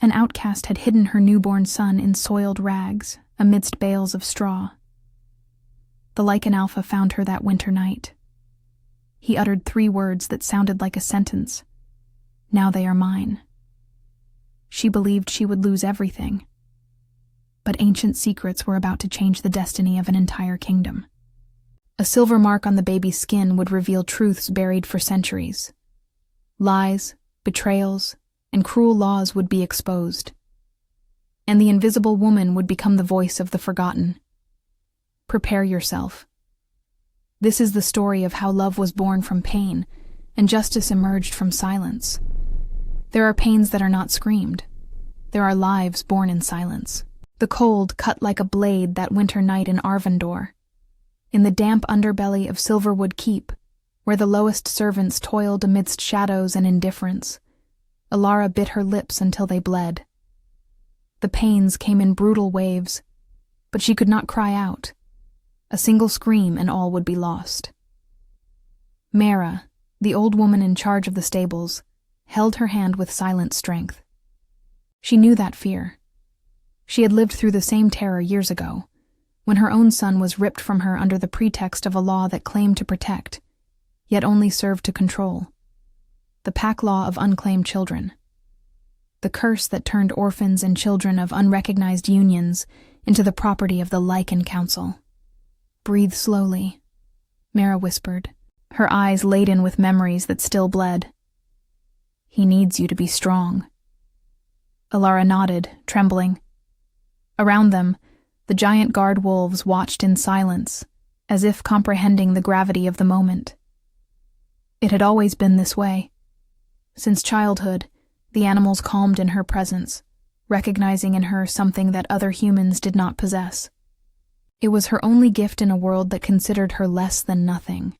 An outcast had hidden her newborn son in soiled rags amidst bales of straw. The Lycan Alpha found her that winter night. He uttered 3 words that sounded like a sentence. "Now they are mine." She believed she would lose everything. But ancient secrets were about to change the destiny of an entire kingdom. A silver mark on the baby's skin would reveal truths buried for centuries. Lies, betrayals, and cruel laws would be exposed. And the invisible woman would become the voice of the forgotten. Prepare yourself. This is the story of how love was born from pain, and justice emerged from silence. There are pains that are not screamed. There are lives born in silence. The cold cut like a blade that winter night in Arvandor. In the damp underbelly of Silverwood Keep, where the lowest servants toiled amidst shadows and indifference, Alara bit her lips until they bled. The pains came in brutal waves, but she could not cry out. A single scream and all would be lost. Mara, the old woman in charge of the stables, held her hand with silent strength. She knew that fear. She had lived through the same terror years ago, when her own son was ripped from her under the pretext of a law that claimed to protect, yet only served to control. The pack law of unclaimed children. The curse that turned orphans and children of unrecognized unions into the property of the Lycan Council. "Breathe slowly," Mara whispered, her eyes laden with memories that still bled. "He needs you to be strong." Alara nodded, trembling. Around them, the giant guard wolves watched in silence, as if comprehending the gravity of the moment. It had always been this way. Since childhood, the animals calmed in her presence, recognizing in her something that other humans did not possess. It was her only gift in a world that considered her less than nothing.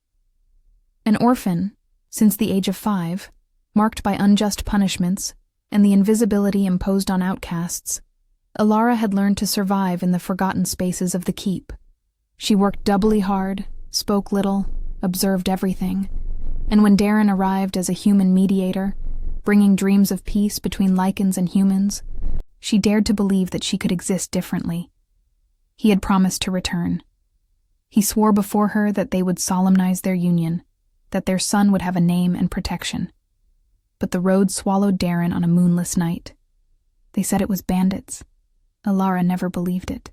An orphan, since the age of 5, marked by unjust punishments and the invisibility imposed on outcasts, Alara had learned to survive in the forgotten spaces of the keep. She worked doubly hard, spoke little, observed everything, and when Darren arrived as a human mediator, bringing dreams of peace between Lycans and humans, she dared to believe that she could exist differently. He had promised to return. He swore before her that they would solemnize their union, that their son would have a name and protection. But the road swallowed Darren on a moonless night. They said it was bandits. Alara never believed it.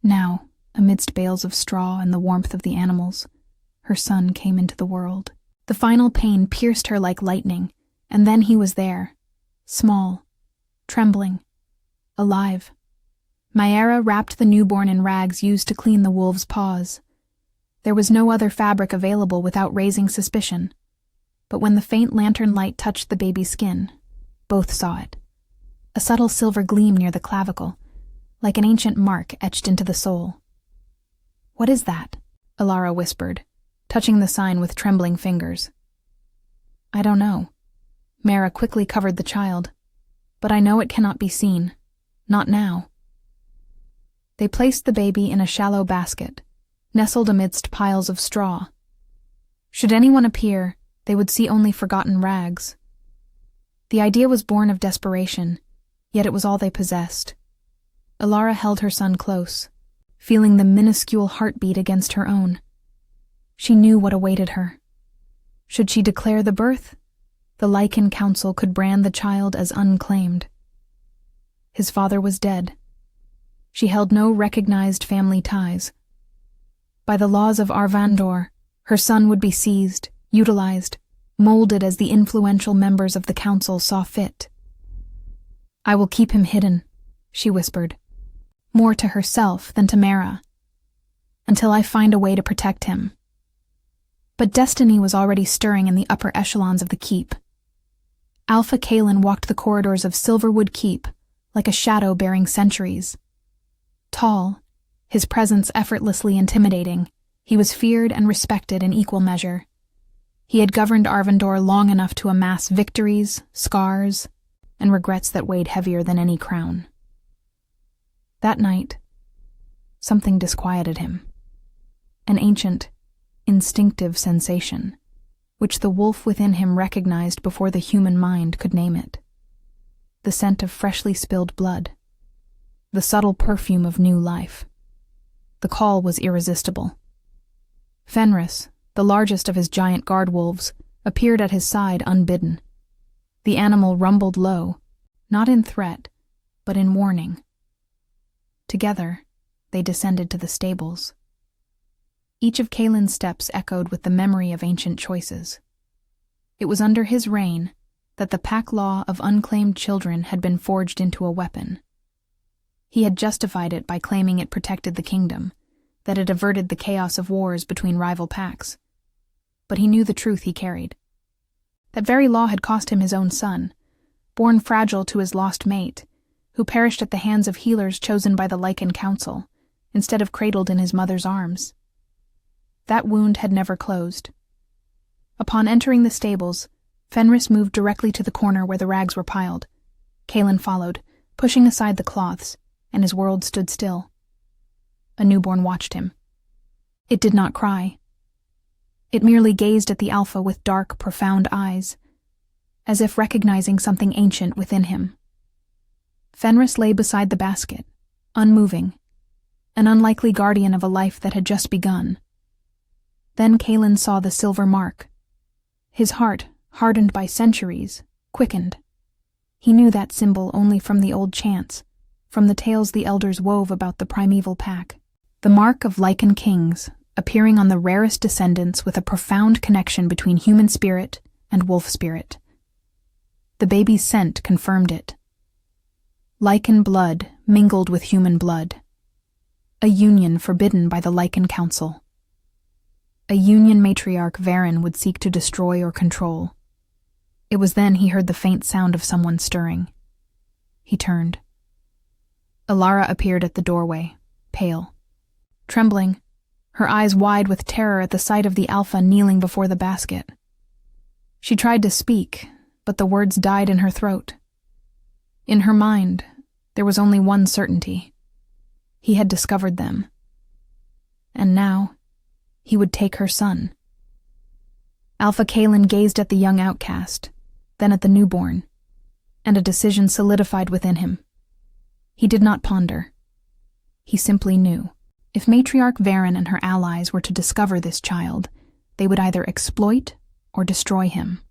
Now, amidst bales of straw and the warmth of the animals, her son came into the world. The final pain pierced her like lightning, and then he was there, small, trembling, alive. Maera wrapped the newborn in rags used to clean the wolves' paws. There was no other fabric available without raising suspicion. But when the faint lantern light touched the baby's skin, both saw it. A subtle silver gleam near the clavicle, like an ancient mark etched into the soul. "What is that?" Alara whispered, touching the sign with trembling fingers. "I don't know." Mara quickly covered the child. "But I know it cannot be seen. Not now." They placed the baby in a shallow basket, nestled amidst piles of straw. Should anyone appear, they would see only forgotten rags. The idea was born of desperation, yet it was all they possessed. Alara held her son close, feeling the minuscule heartbeat against her own. She knew what awaited her. Should she declare the birth, the Lycan Council could brand the child as unclaimed. His father was dead. She held no recognized family ties. By the laws of Arvandor, her son would be seized, utilized, molded as the influential members of the council saw fit. "I will keep him hidden," she whispered, more to herself than to Mara, "until I find a way to protect him." But destiny was already stirring in the upper echelons of the keep. Alpha Kalen walked the corridors of Silverwood Keep like a shadow bearing centuries. Tall, his presence effortlessly intimidating, he was feared and respected in equal measure. He had governed Arvandor long enough to amass victories, scars, and regrets that weighed heavier than any crown. That night, something disquieted him. An ancient, instinctive sensation, which the wolf within him recognized before the human mind could name it. the scent of freshly spilled blood, the subtle perfume of new life. The call was irresistible. Fenris, the largest of his giant guard wolves, appeared at his side unbidden. The animal rumbled low, not in threat, but in warning. Together, they descended to the stables. Each of Kaelin's steps echoed with the memory of ancient choices. It was under his reign that the pack law of unclaimed children had been forged into a weapon. He had justified it by claiming it protected the kingdom, that it averted the chaos of wars between rival packs. But he knew the truth he carried. That very law had cost him his own son, born fragile to his lost mate, who perished at the hands of healers chosen by the Lycan Council, instead of cradled in his mother's arms. That wound had never closed. Upon entering the stables, Fenris moved directly to the corner where the rags were piled. Kaelin followed, pushing aside the cloths, and his world stood still. A newborn watched him. It did not cry. It merely gazed at the alpha with dark, profound eyes, as if recognizing something ancient within him. Fenris lay beside the basket, unmoving, an unlikely guardian of a life that had just begun. Then Kaelin saw the silver mark. His heart, hardened by centuries, quickened. He knew that symbol only from the old chants, from the tales the elders wove about the primeval pack. The mark of Lycan kings, appearing on the rarest descendants with a profound connection between human spirit and wolf spirit. The baby's scent confirmed it. Lycan blood mingled with human blood. A union forbidden by the Lycan Council. A union matriarch Varen would seek to destroy or control. It was then he heard the faint sound of someone stirring. He turned. Alara appeared at the doorway, pale, trembling, her eyes wide with terror at the sight of the alpha kneeling before the basket. She tried to speak, but the words died in her throat. In her mind, there was only one certainty. He had discovered them. And now, he would take her son. Alpha Kaelin gazed at the young outcast, then at the newborn, and a decision solidified within him. He did not ponder. He simply knew. If Matriarch Varen and her allies were to discover this child, they would either exploit or destroy him.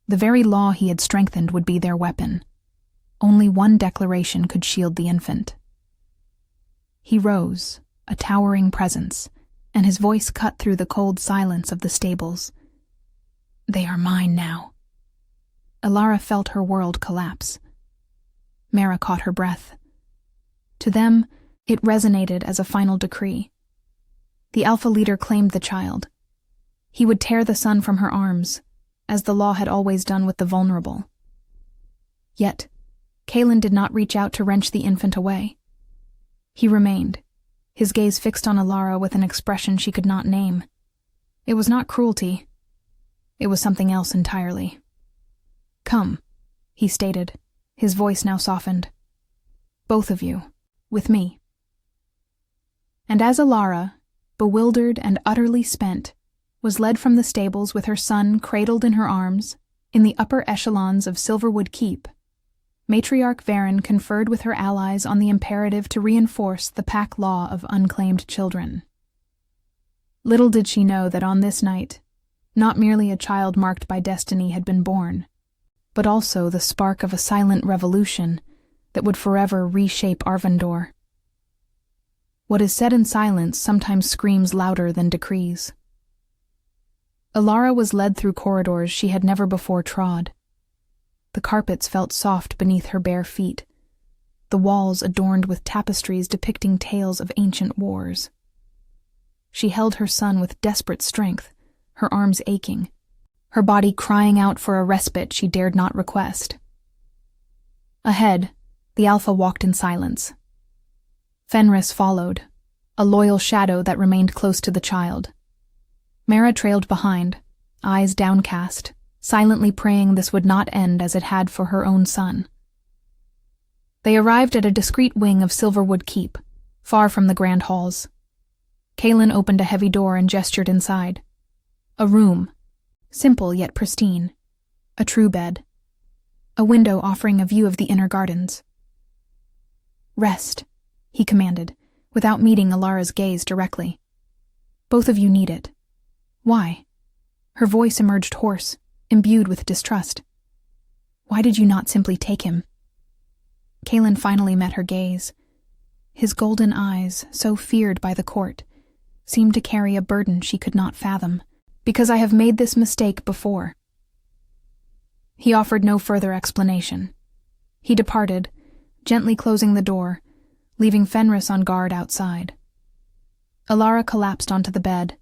The very law he had strengthened would be their weapon. Only one declaration could shield the infant. He rose, a towering presence, and his voice cut through the cold silence of the stables. "They are mine now." Alara felt her world collapse. Mara caught her breath. To them, it resonated as a final decree. The Alpha leader claimed the child. He would tear the son from her arms, as the law had always done with the vulnerable. Yet, Kaelin did not reach out to wrench the infant away. He remained, his gaze fixed on Alara with an expression she could not name. It was not cruelty. It was something else entirely. "Come," he stated, his voice now softened. "Both of you, with me." And as Alara, bewildered and utterly spent, was led from the stables with her son cradled in her arms, in the upper echelons of Silverwood Keep, Matriarch Varen conferred with her allies on the imperative to reinforce the pack law of unclaimed children. Little did she know that on this night, not merely a child marked by destiny had been born, but also the spark of a silent revolution that would forever reshape Arvandor. What is said in silence sometimes screams louder than decrees. Alara was led through corridors she had never before trod. The carpets felt soft beneath her bare feet, the walls adorned with tapestries depicting tales of ancient wars. She held her son with desperate strength, her arms aching, her body crying out for a respite she dared not request. Ahead, the Alpha walked in silence. Fenris followed, a loyal shadow that remained close to the child. Mara trailed behind, eyes downcast, silently praying this would not end as it had for her own son. They arrived at a discreet wing of Silverwood Keep, far from the grand halls. Kaelin opened a heavy door and gestured inside. A room, simple yet pristine, a true bed. a window offering a view of the inner gardens. "Rest," he commanded, without meeting Alara's gaze directly. "Both of you need it." "Why?" Her voice emerged hoarse, imbued with distrust. "Why did you not simply take him?" Kaelin finally met her gaze. His golden eyes, so feared by the court, seemed to carry a burden she could not fathom. "Because I have made this mistake before." He offered no further explanation. He departed, gently closing the door, leaving Fenris on guard outside. Alara collapsed onto the bed,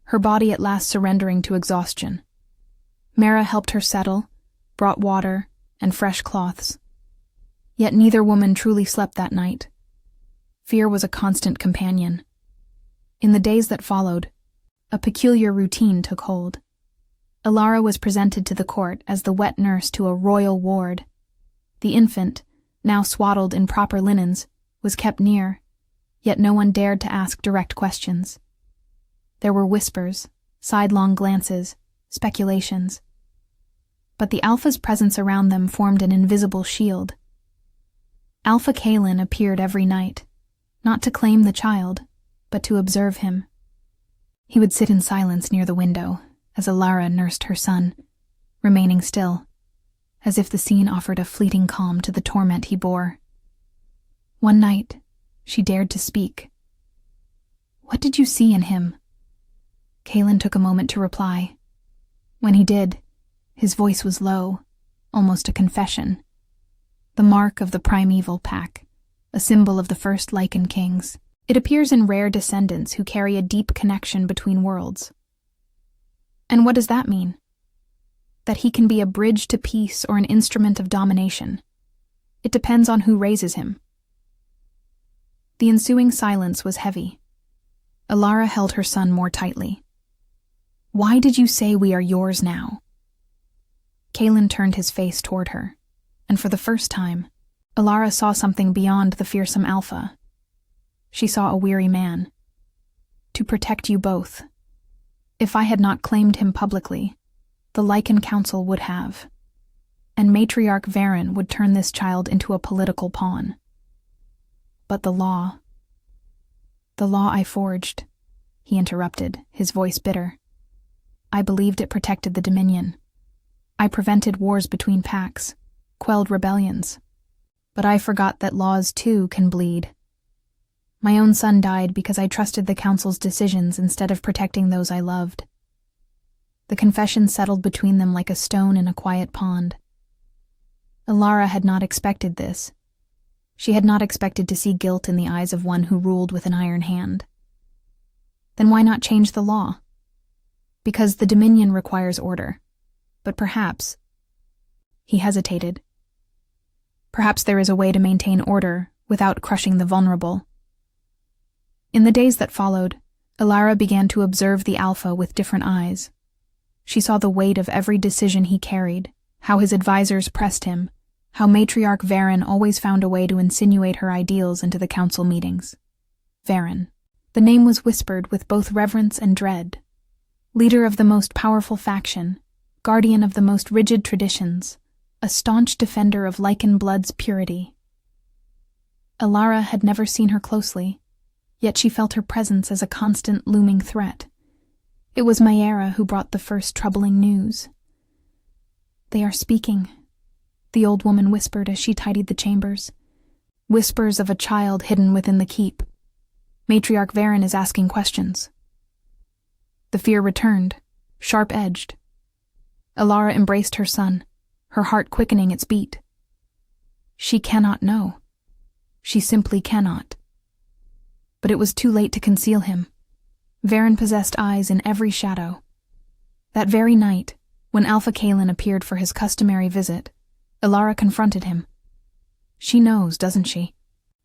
her body at last surrendering to exhaustion. Mara helped her settle, brought water and fresh cloths. Yet neither woman truly slept that night. Fear was a constant companion. In the days that followed, a peculiar routine took hold. Alara was presented to the court as the wet nurse to a royal ward. The infant, now swaddled in proper linens, was kept near, yet no one dared to ask direct questions. There were whispers, sidelong glances, speculations. But the Alpha's presence around them formed an invisible shield. Alpha Kaelin appeared every night, not to claim the child, but to observe him. He would sit in silence near the window as Alara nursed her son, remaining still, as if the scene offered a fleeting calm to the torment he bore. One night, she dared to speak. "What did you see in him?" Kaelin took a moment to reply. When he did, his voice was low, almost a confession. The mark of the primeval pack, a symbol of the first Lycan kings. It appears in rare descendants who carry a deep connection between worlds. And what does that mean? That he can be a bridge to peace or an instrument of domination. It depends on who raises him. The ensuing silence was heavy. Alara held her son more tightly. "Why did you say we are yours now?" Kaelin turned his face toward her, and for the first time, Alara saw something beyond the fearsome Alpha. She saw a weary man. "To protect you both. If I had not claimed him publicly, the Lycan Council would have, and Matriarch Varen would turn this child into a political pawn. But the law I forged," he interrupted, his voice bitter. "I believed it protected the Dominion. I prevented wars between packs, quelled rebellions. But I forgot that laws, too, can bleed. My own son died because I trusted the Council's decisions instead of protecting those I loved." The confession settled between them like a stone in a quiet pond. Alara had not expected this. She had not expected to see guilt in the eyes of one who ruled with an iron hand. Then why not change the law? Because the Dominion requires order. But perhaps... He hesitated. Perhaps there is a way to maintain order without crushing the vulnerable. In the days that followed, Alara began to observe the Alpha with different eyes. She saw the weight of every decision he carried, how his advisors pressed him, how Matriarch Varen always found a way to insinuate her ideals into the council meetings. Varen. The name was whispered with both reverence and dread. Leader of the most powerful faction, guardian of the most rigid traditions, a staunch defender of Lycan blood's purity. Alara had never seen her closely, yet she felt her presence as a constant looming threat. It was Mayera who brought the first troubling news. "They are speaking," the old woman whispered as she tidied the chambers. "Whispers of a child hidden within the keep. Matriarch Varen is asking questions." The fear returned, sharp-edged. Alara embraced her son, her heart quickening its beat. She cannot know. She simply cannot. But it was too late to conceal him. Varen possessed eyes in every shadow. That very night, when Alpha Kaelin appeared for his customary visit, Alara confronted him. "She knows, doesn't she?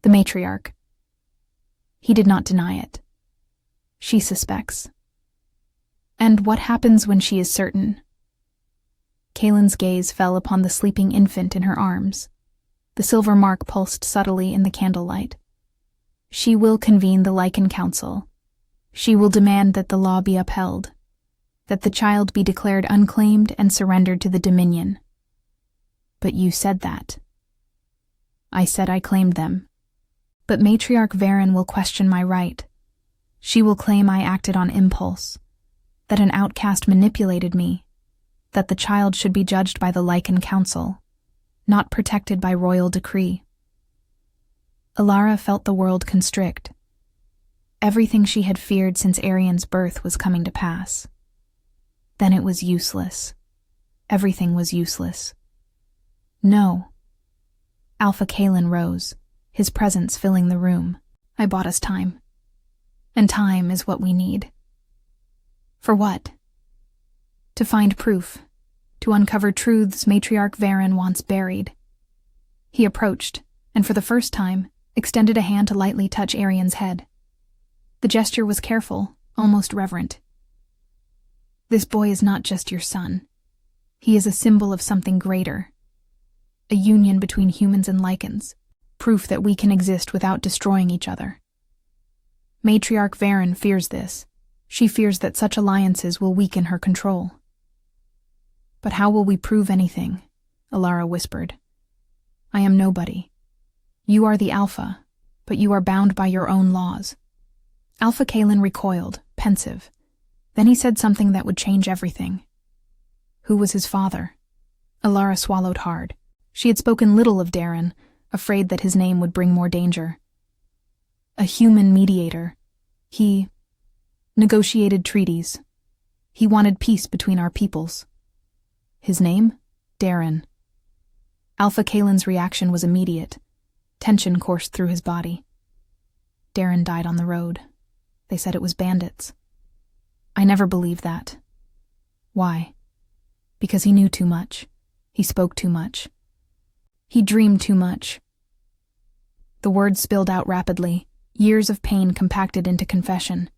The matriarch." He did not deny it. "She suspects." "And what happens when she is certain?" Kaelin's gaze fell upon the sleeping infant in her arms. The silver mark pulsed subtly in the candlelight. "She will convene the Lycan Council. She will demand that the law be upheld, that the child be declared unclaimed and surrendered to the Dominion." But you said that. I said I claimed them. But Matriarch Varen will question my right. She will claim I acted on impulse, that an outcast manipulated me, that the child should be judged by the Lycan Council, not protected by royal decree. Alara felt the world constrict. Everything she had feared since Arian's birth was coming to pass. Then it was useless. Everything was useless. No. Alpha Kalen rose, his presence filling the room. I bought us time. And time is what we need. For what? To find proof, to uncover truths Matriarch Varen wants buried. He approached, and for the first time, extended a hand to lightly touch Arian's head. The gesture was careful, almost reverent. This boy is not just your son. He is a symbol of something greater. A union between humans and Lycans, proof that we can exist without destroying each other. Matriarch Varen fears this. She fears that such alliances will weaken her control. But how will we prove anything? Alara whispered. I am nobody. You are the Alpha, but you are bound by your own laws. Alpha Kalen recoiled, pensive. Then he said something that would change everything. Who was his father? Alara swallowed hard. She had spoken little of Darren, afraid that his name would bring more danger. A human mediator. He negotiated treaties. He wanted peace between our peoples. His name? Darren. Alpha Kalen's reaction was immediate. Tension coursed through his body. Darren died on the road. They said it was bandits. I never believed that. Why? Because he knew too much. He spoke too much. He dreamed too much. The words spilled out rapidly, years of pain compacted into confession.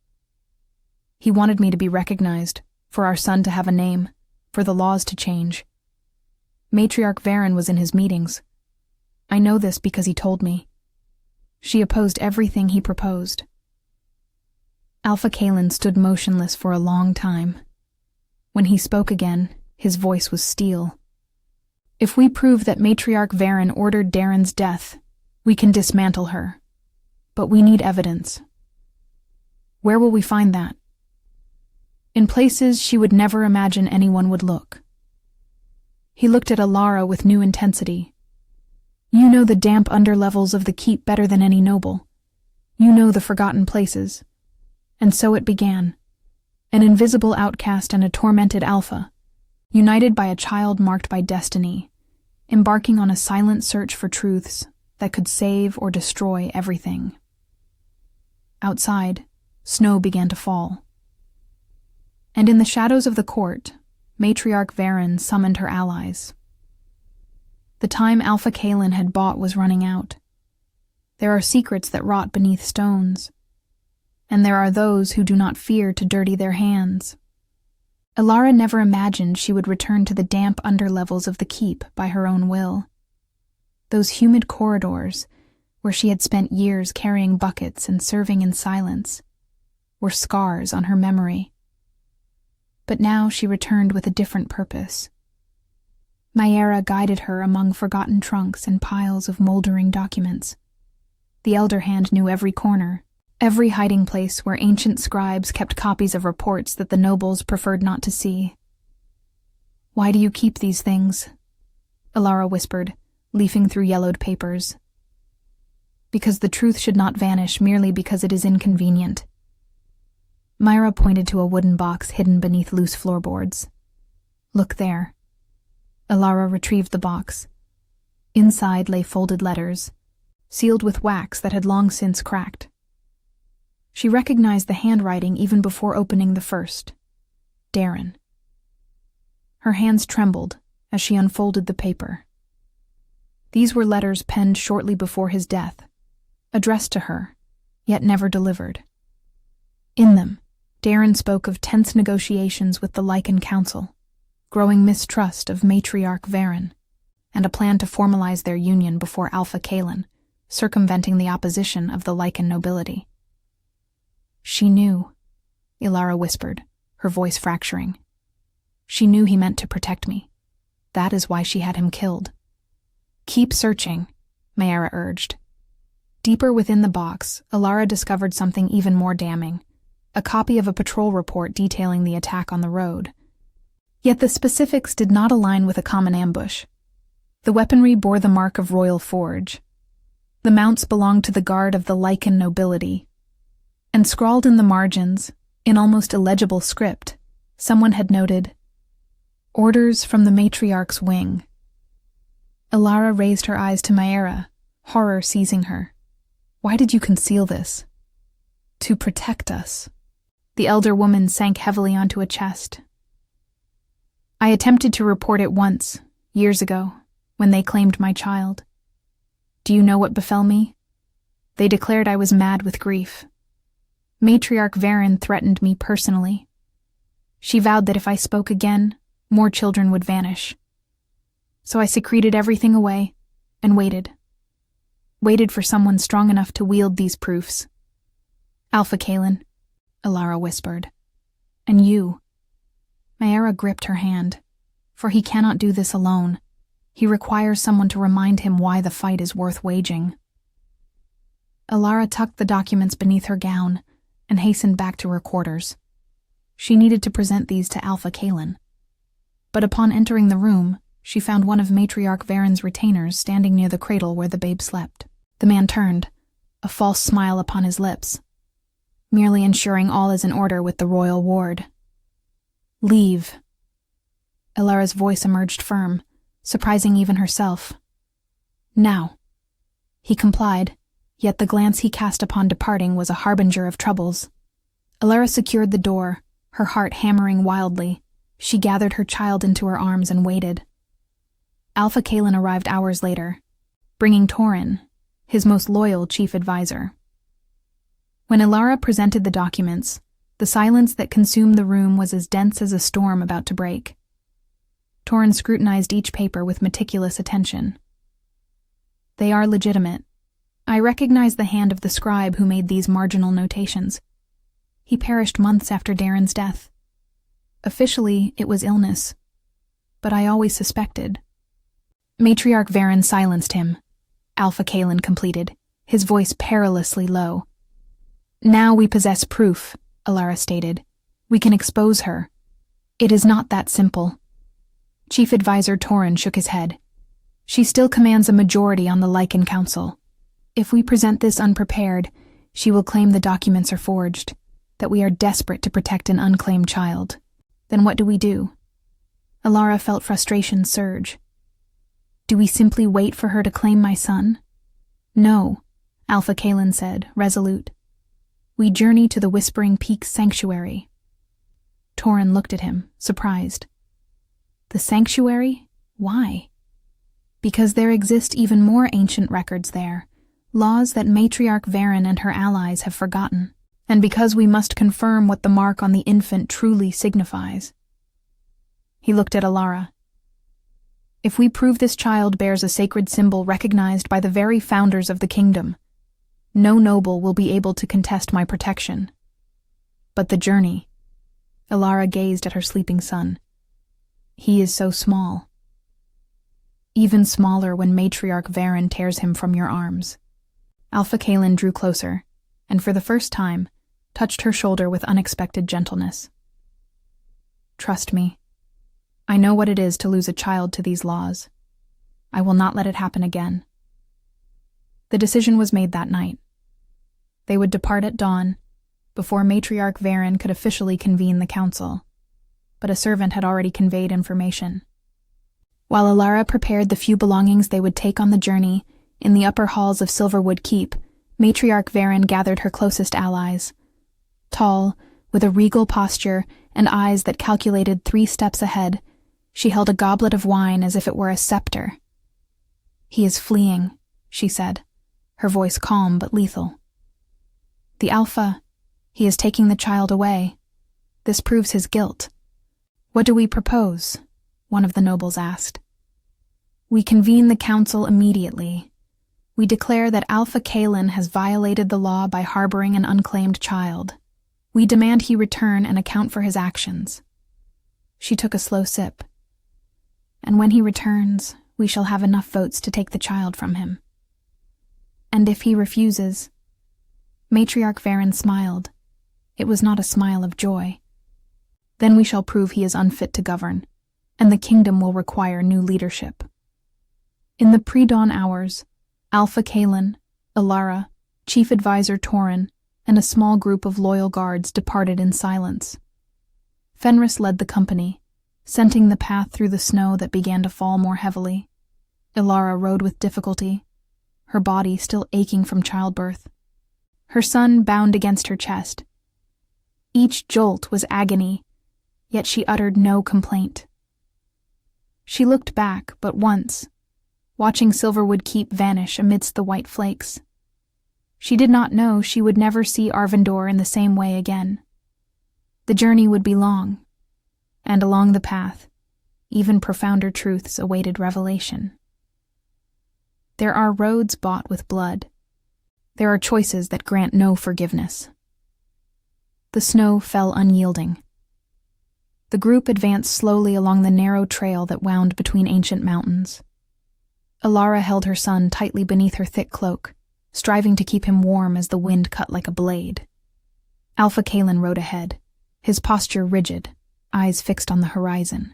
He wanted me to be recognized, for our son to have a name, for the laws to change. Matriarch Varen was in his meetings. I know this because he told me. She opposed everything he proposed. Alpha Kalen stood motionless for a long time. When he spoke again, his voice was steel. If we prove that Matriarch Varen ordered Darren's death, we can dismantle her. But we need evidence. Where will we find that? In places she would never imagine anyone would look. He looked at Alara with new intensity. You know the damp underlevels of the keep better than any noble. You know the forgotten places. And so it began. An invisible outcast and a tormented alpha, united by a child marked by destiny, embarking on a silent search for truths that could save or destroy everything. Outside, snow began to fall. And in the shadows of the court, Matriarch Varen summoned her allies. The time Alpha Kalen had bought was running out. There are secrets that rot beneath stones, and there are those who do not fear to dirty their hands. Alara never imagined she would return to the damp underlevels of the keep by her own will. Those humid corridors, where she had spent years carrying buckets and serving in silence, were scars on her memory. But now she returned with a different purpose. Mayera guided her among forgotten trunks and piles of moldering documents. The Elder Hand knew every corner, every hiding place where ancient scribes kept copies of reports that the nobles preferred not to see. Why do you keep these things? Alara whispered, leafing through yellowed papers. Because the truth should not vanish merely because it is inconvenient. Myra pointed to a wooden box hidden beneath loose floorboards. Look there. Alara retrieved the box. Inside lay folded letters, sealed with wax that had long since cracked. She recognized the handwriting even before opening the first. Darren. Her hands trembled as she unfolded the paper. These were letters penned shortly before his death, addressed to her, yet never delivered. In them, Darren spoke of tense negotiations with the Lycan Council, growing mistrust of Matriarch Varen, and a plan to formalize their union before Alpha Kalen, circumventing the opposition of the Lycan nobility. She knew, Alara whispered, her voice fracturing. She knew he meant to protect me. That is why she had him killed. Keep searching, Mayara urged. Deeper within the box, Alara discovered something even more damning, a copy of a patrol report detailing the attack on the road. Yet the specifics did not align with a common ambush. The weaponry bore the mark of royal forge. The mounts belonged to the guard of the Lycan nobility. And scrawled in the margins, in almost illegible script, someone had noted, "Orders from the matriarch's wing." Alara raised her eyes to Mayara, horror seizing her. "Why did you conceal this?" "To protect us." The elder woman sank heavily onto a chest. "I attempted to report it once, years ago, when they claimed my child. Do you know what befell me? They declared I was mad with grief. Matriarch Varen threatened me personally. She vowed that if I spoke again, more children would vanish. So I secreted everything away and waited. Waited for someone strong enough to wield these proofs. Alpha Kalen," Alara whispered. "And you." Mayara gripped her hand. "For he cannot do this alone. He requires someone to remind him why the fight is worth waging." Alara tucked the documents beneath her gown and hastened back to her quarters. She needed to present these to Alpha Kalen. But upon entering the room, she found one of Matriarch Varen's retainers standing near the cradle where the babe slept. The man turned, a false smile upon his lips, merely ensuring all is in order with the royal ward. "Leave." Alara's voice emerged firm, surprising even herself. "Now." He complied, yet the glance he cast upon departing was a harbinger of troubles. Alara secured the door, her heart hammering wildly. She gathered her child into her arms and waited. Alpha Kalen arrived hours later, bringing Torin, his most loyal chief advisor. When Alara presented the documents, the silence that consumed the room was as dense as a storm about to break. Torin scrutinized each paper with meticulous attention. "They are legitimate. I recognize the hand of the scribe who made these marginal notations. He perished months after Darren's death. Officially, it was illness, but I always suspected." Matriarch Varen silenced him. Alpha Kalen completed, his voice perilously low. "Now we possess proof," Alara stated. "We can expose her. It is not that simple." Chief Advisor Torin shook his head. "She still commands a majority on the Lycan Council. If we present this unprepared, she will claim the documents are forged, that we are desperate to protect an unclaimed child. Then what do we do?" Alara felt frustration surge. "Do we simply wait for her to claim my son?" "No," Alpha Kalen said, resolute. "We journey to the Whispering Peaks Sanctuary." Torin looked at him, surprised. "The sanctuary? Why?" "Because there exist even more ancient records there, laws that Matriarch Varen and her allies have forgotten, and because we must confirm what the mark on the infant truly signifies." He looked at Alara. "If we prove this child bears a sacred symbol recognized by the very founders of the kingdom, no noble will be able to contest my protection. But the journey..." Alara gazed at her sleeping son. "He is so small. Even smaller when Matriarch Varen tears him from your arms." Alpha Kalen drew closer, and for the first time, touched her shoulder with unexpected gentleness. "Trust me. I know what it is to lose a child to these laws. I will not let it happen again." The decision was made that night. They would depart at dawn, before Matriarch Varen could officially convene the council, but a servant had already conveyed information. While Alara prepared the few belongings they would take on the journey, in the upper halls of Silverwood Keep, Matriarch Varen gathered her closest allies. Tall, with a regal posture and eyes that calculated 3 steps ahead, she held a goblet of wine as if it were a scepter. "He is fleeing," she said, her voice calm but lethal. "The Alpha, he is taking the child away. This proves his guilt." "What do we propose?" one of the nobles asked. "We convene the council immediately. We declare that Alpha Kalen has violated the law by harboring an unclaimed child. We demand he return and account for his actions." She took a slow sip. "And when he returns, we shall have enough votes to take the child from him. And if he refuses—" Matriarch Varen smiled. It was not a smile of joy. "Then we shall prove he is unfit to govern, and the kingdom will require new leadership." In the pre-dawn hours, Alpha Kalen, Alara, Chief Advisor Torin, and a small group of loyal guards departed in silence. Fenris led the company, scenting the path through the snow that began to fall more heavily. Alara rode with difficulty, her body still aching from childbirth. Her son bound against her chest. Each jolt was agony, yet she uttered no complaint. She looked back but once, watching Silverwood Keep vanish amidst the white flakes. She did not know she would never see Arvindor in the same way again. The journey would be long, and along the path, even profounder truths awaited revelation. There are roads bought with blood. There are choices that grant no forgiveness. The snow fell unyielding. The group advanced slowly along the narrow trail that wound between ancient mountains. Alara held her son tightly beneath her thick cloak, striving to keep him warm as the wind cut like a blade. Alpha Kalen rode ahead, his posture rigid, eyes fixed on the horizon.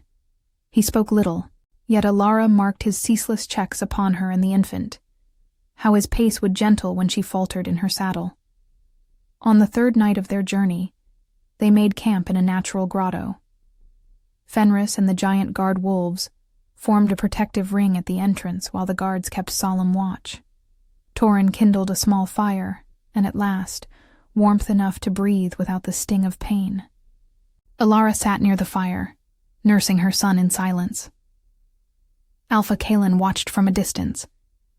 He spoke little, yet Alara marked his ceaseless checks upon her and the infant, how his pace would gentle when she faltered in her saddle. On the third night of their journey, they made camp in a natural grotto. Fenris and the giant guard wolves formed a protective ring at the entrance while the guards kept solemn watch. Torin kindled a small fire, and at last, warmth enough to breathe without the sting of pain. Alara sat near the fire, nursing her son in silence. Alpha Kalen watched from a distance,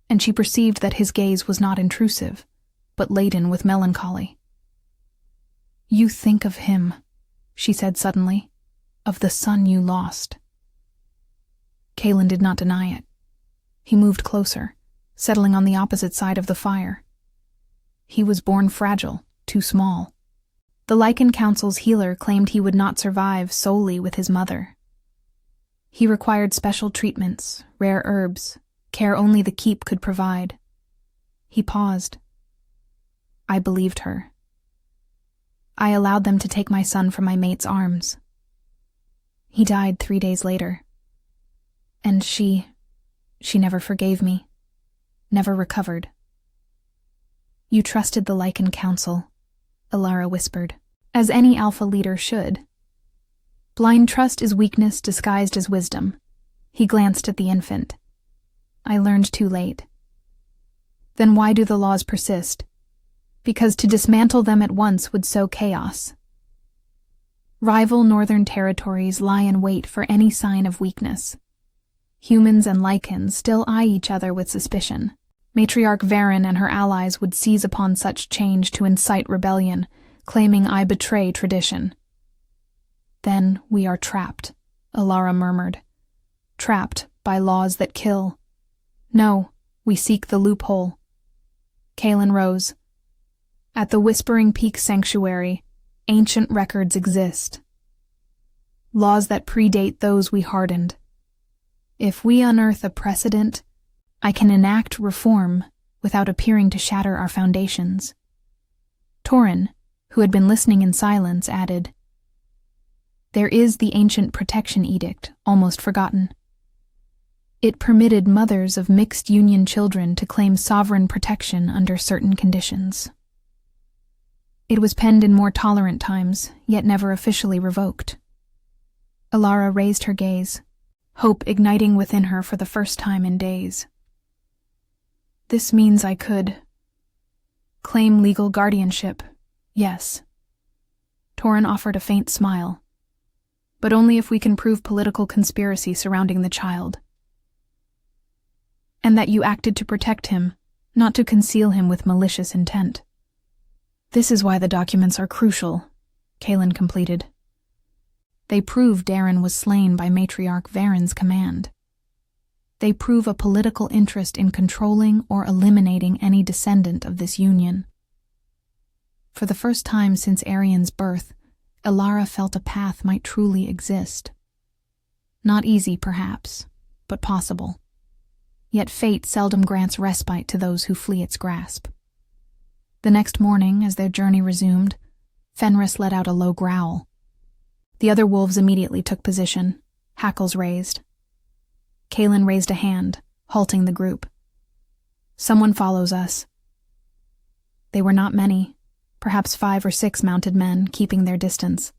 and she perceived that his gaze was not intrusive, but laden with melancholy. "You think of him," she said suddenly, "of the son you lost." Kalen did not deny it. He moved closer, settling on the opposite side of the fire. He was born fragile, too small. The Lycan Council's healer claimed he would not survive solely with his mother. He required special treatments, rare herbs, care only the keep could provide. He paused. I believed her. I allowed them to take my son from my mate's arms. He died 3 days later. And she never forgave me, never recovered. You trusted the Lycan Council, Alara whispered, as any alpha leader should. Blind trust is weakness disguised as wisdom. He glanced at the infant. I learned too late. Then why do the laws persist? Because to dismantle them at once would sow chaos. Rival northern territories lie in wait for any sign of weakness. Humans and Lycans still eye each other with suspicion. Matriarch Varen and her allies would seize upon such change to incite rebellion, claiming I betray tradition. Then we are trapped, Alara murmured. Trapped by laws that kill. No, we seek the loophole. Kalen rose. At the Whispering Peak Sanctuary, ancient records exist. Laws that predate those we hardened. If we unearth a precedent, I can enact reform without appearing to shatter our foundations. Torin, who had been listening in silence, added, There is the ancient protection edict, almost forgotten. It permitted mothers of mixed union children to claim sovereign protection under certain conditions. It was penned in more tolerant times, yet never officially revoked. Alara raised her gaze, hope igniting within her for the first time in days. This means I could claim legal guardianship, yes. Torin offered a faint smile, but only if we can prove political conspiracy surrounding the child. And that you acted to protect him, not to conceal him with malicious intent. This is why the documents are crucial, Kalen completed. They prove Darren was slain by Matriarch Varen's command. They prove a political interest in controlling or eliminating any descendant of this union. For the first time since Arian's birth, Alara felt a path might truly exist. Not easy, perhaps, but possible. yet fate seldom grants respite to those who flee its grasp. The next morning, as their journey resumed, Fenris let out a low growl. The other wolves immediately took position, hackles raised. Kaelin raised a hand, halting the group. "Someone follows us." They were not many, perhaps 5 or 6 mounted men keeping their distance.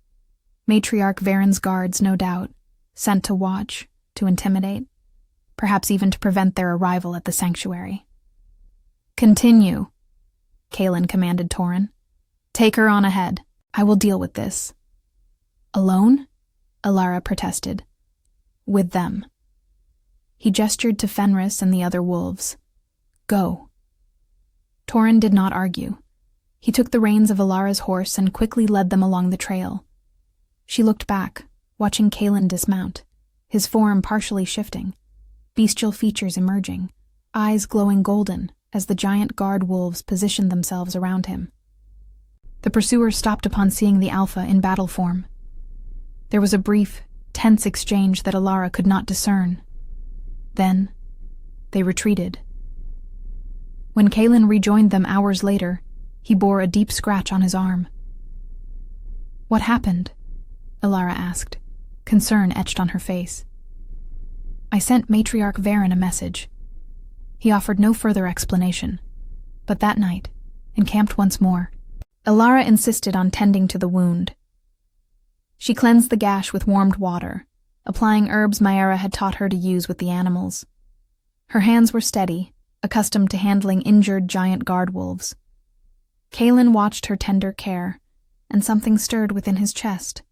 Matriarch Varen's guards, no doubt, sent to watch, to intimidate, perhaps even to prevent their arrival at the sanctuary. "Continue," Kaelin commanded Torin. "Take her on ahead. I will deal with this." "Alone?" Alara protested. "With them." He gestured to Fenris and the other wolves. "Go." Torin did not argue. He took the reins of Alara's horse and quickly led them along the trail. She looked back, watching Kaelin dismount, his form partially shifting, bestial features emerging, eyes glowing golden as the giant guard wolves positioned themselves around him. The pursuers stopped upon seeing the Alpha in battle form. There was a brief, tense exchange that Alara could not discern. Then, they retreated. When Kaelin rejoined them hours later, he bore a deep scratch on his arm. "What happened?" Alara asked, concern etched on her face. "I sent Matriarch Varen a message." He offered no further explanation, but that night, encamped once more, Alara insisted on tending to the wound. She cleansed the gash with warmed water, applying herbs Maera had taught her to use with the animals. Her hands were steady, accustomed to handling injured giant guard wolves. Kaelin watched her tender care, and something stirred within his chest,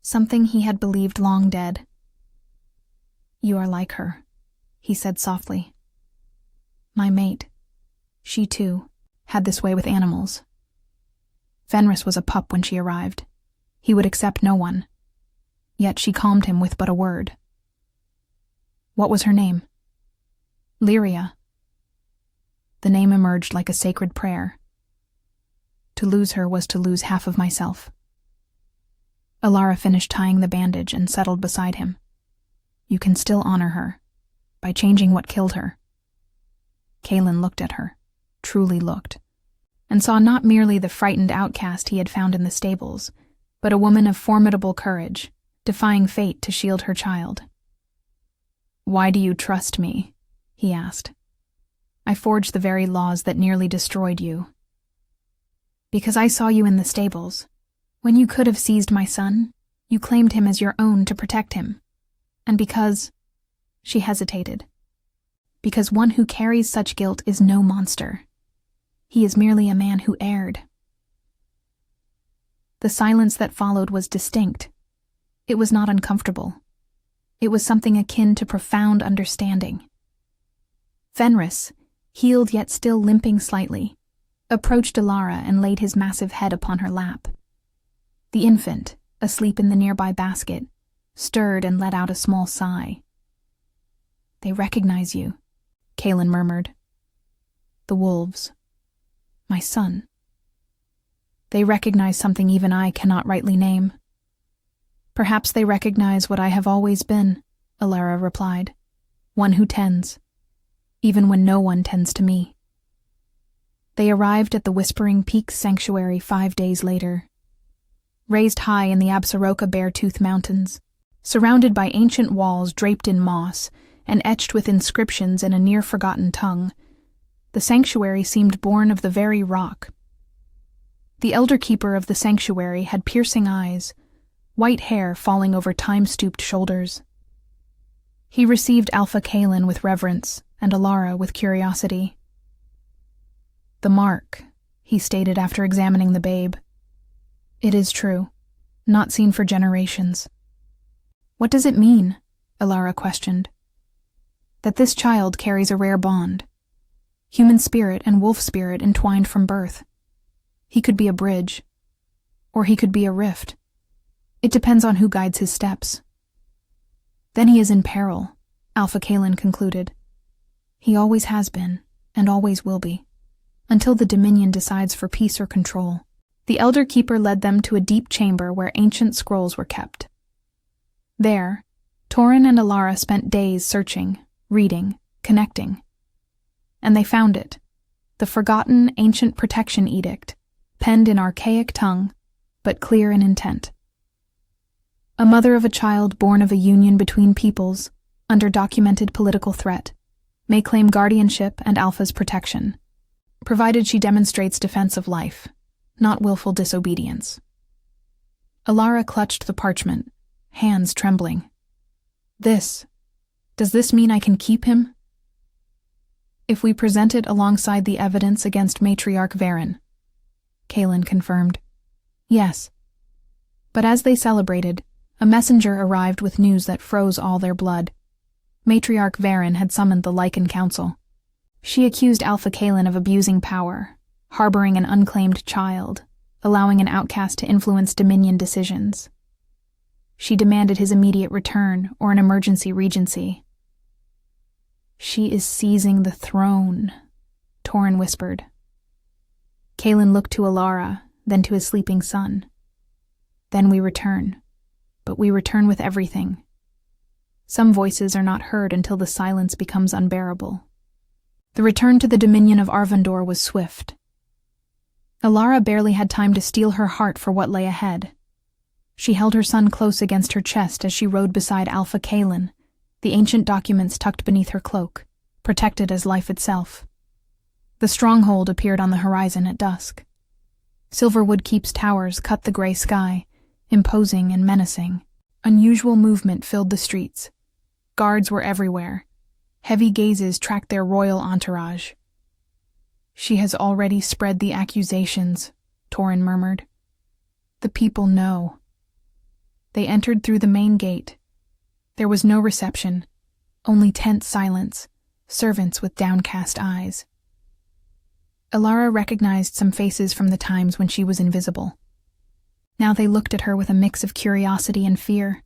something he had believed long dead. "You are like her," he said softly. "My mate. She, too, had this way with animals. Fenris was a pup when she arrived. He would accept no one. Yet she calmed him with but a word." "What was her name?" "Lyria." The name emerged like a sacred prayer. To lose her was to lose half of myself. Alara finished tying the bandage and settled beside him. "You can still honor her, by changing what killed her." Kaelin looked at her, truly looked, and saw not merely the frightened outcast he had found in the stables, but a woman of formidable courage, defying fate to shield her child. "Why do you trust me?" he asked. "I forged the very laws that nearly destroyed you." "Because I saw you in the stables. When you could have seized my son, you claimed him as your own to protect him. And because—" she hesitated. "Because one who carries such guilt is no monster. He is merely a man who erred." The silence that followed was distinct. It was not uncomfortable. It was something akin to profound understanding. Fenris, healed yet still limping slightly, approached Alara and laid his massive head upon her lap. The infant, asleep in the nearby basket, stirred and let out a small sigh. "They recognize you," Kaelin murmured. "The wolves. My son. They recognize something even I cannot rightly name." "Perhaps they recognize what I have always been," Alara replied. "One who tends, even when no one tends to me." They arrived at the Whispering Peaks Sanctuary 5 days later. Raised high in the Absaroka Beartooth Mountains, surrounded by ancient walls draped in moss and etched with inscriptions in a near-forgotten tongue, the sanctuary seemed born of the very rock. The elder keeper of the sanctuary had piercing eyes, white hair falling over time-stooped shoulders. He received Alpha Kaelin with reverence and Alara with curiosity. "The mark," he stated after examining the babe. "It is true, not seen for generations." "What does it mean?" Alara questioned. "That this child carries a rare bond. Human spirit and wolf spirit entwined from birth. He could be a bridge, or he could be a rift. It depends on who guides his steps." "Then he is in peril," Alpha Kaelin concluded. "He always has been, and always will be, until the Dominion decides for peace or control." The elder keeper led them to a deep chamber where ancient scrolls were kept. There, Torin and Alara spent days searching, reading, connecting. And they found it, the forgotten ancient protection edict, penned in archaic tongue, but clear in intent. A mother of a child born of a union between peoples, under documented political threat, may claim guardianship and Alpha's protection, provided she demonstrates defense of life, not willful disobedience. Alara clutched the parchment, hands trembling. Does this mean I can keep him? If we present it alongside the evidence against Matriarch Varen, Kaelin confirmed. Yes. But as they celebrated, a messenger arrived with news that froze all their blood. Matriarch Varen had summoned the Lycan Council. She accused Alpha Kaelin of abusing power, harboring an unclaimed child, allowing an outcast to influence Dominion decisions. She demanded his immediate return or an emergency regency. She is seizing the throne, Torin whispered. Kaelin looked to Alara, then to his sleeping son. Then we return, but we return with everything. Some voices are not heard until the silence becomes unbearable. The return to the dominion of Arvandor was swift. Alara barely had time to steel her heart for what lay ahead. She held her son close against her chest as she rode beside Alpha Kaelin, the ancient documents tucked beneath her cloak, protected as life itself. The stronghold appeared on the horizon at dusk. Silverwood Keep's towers cut the gray sky, imposing and menacing. Unusual movement filled the streets. Guards were everywhere. Heavy gazes tracked their royal entourage. She has already spread the accusations, Torin murmured. The people know. They entered through the main gate. There was no reception, only tense silence, servants with downcast eyes. Alara recognized some faces from the times when she was invisible. Now they looked at her with a mix of curiosity and fear.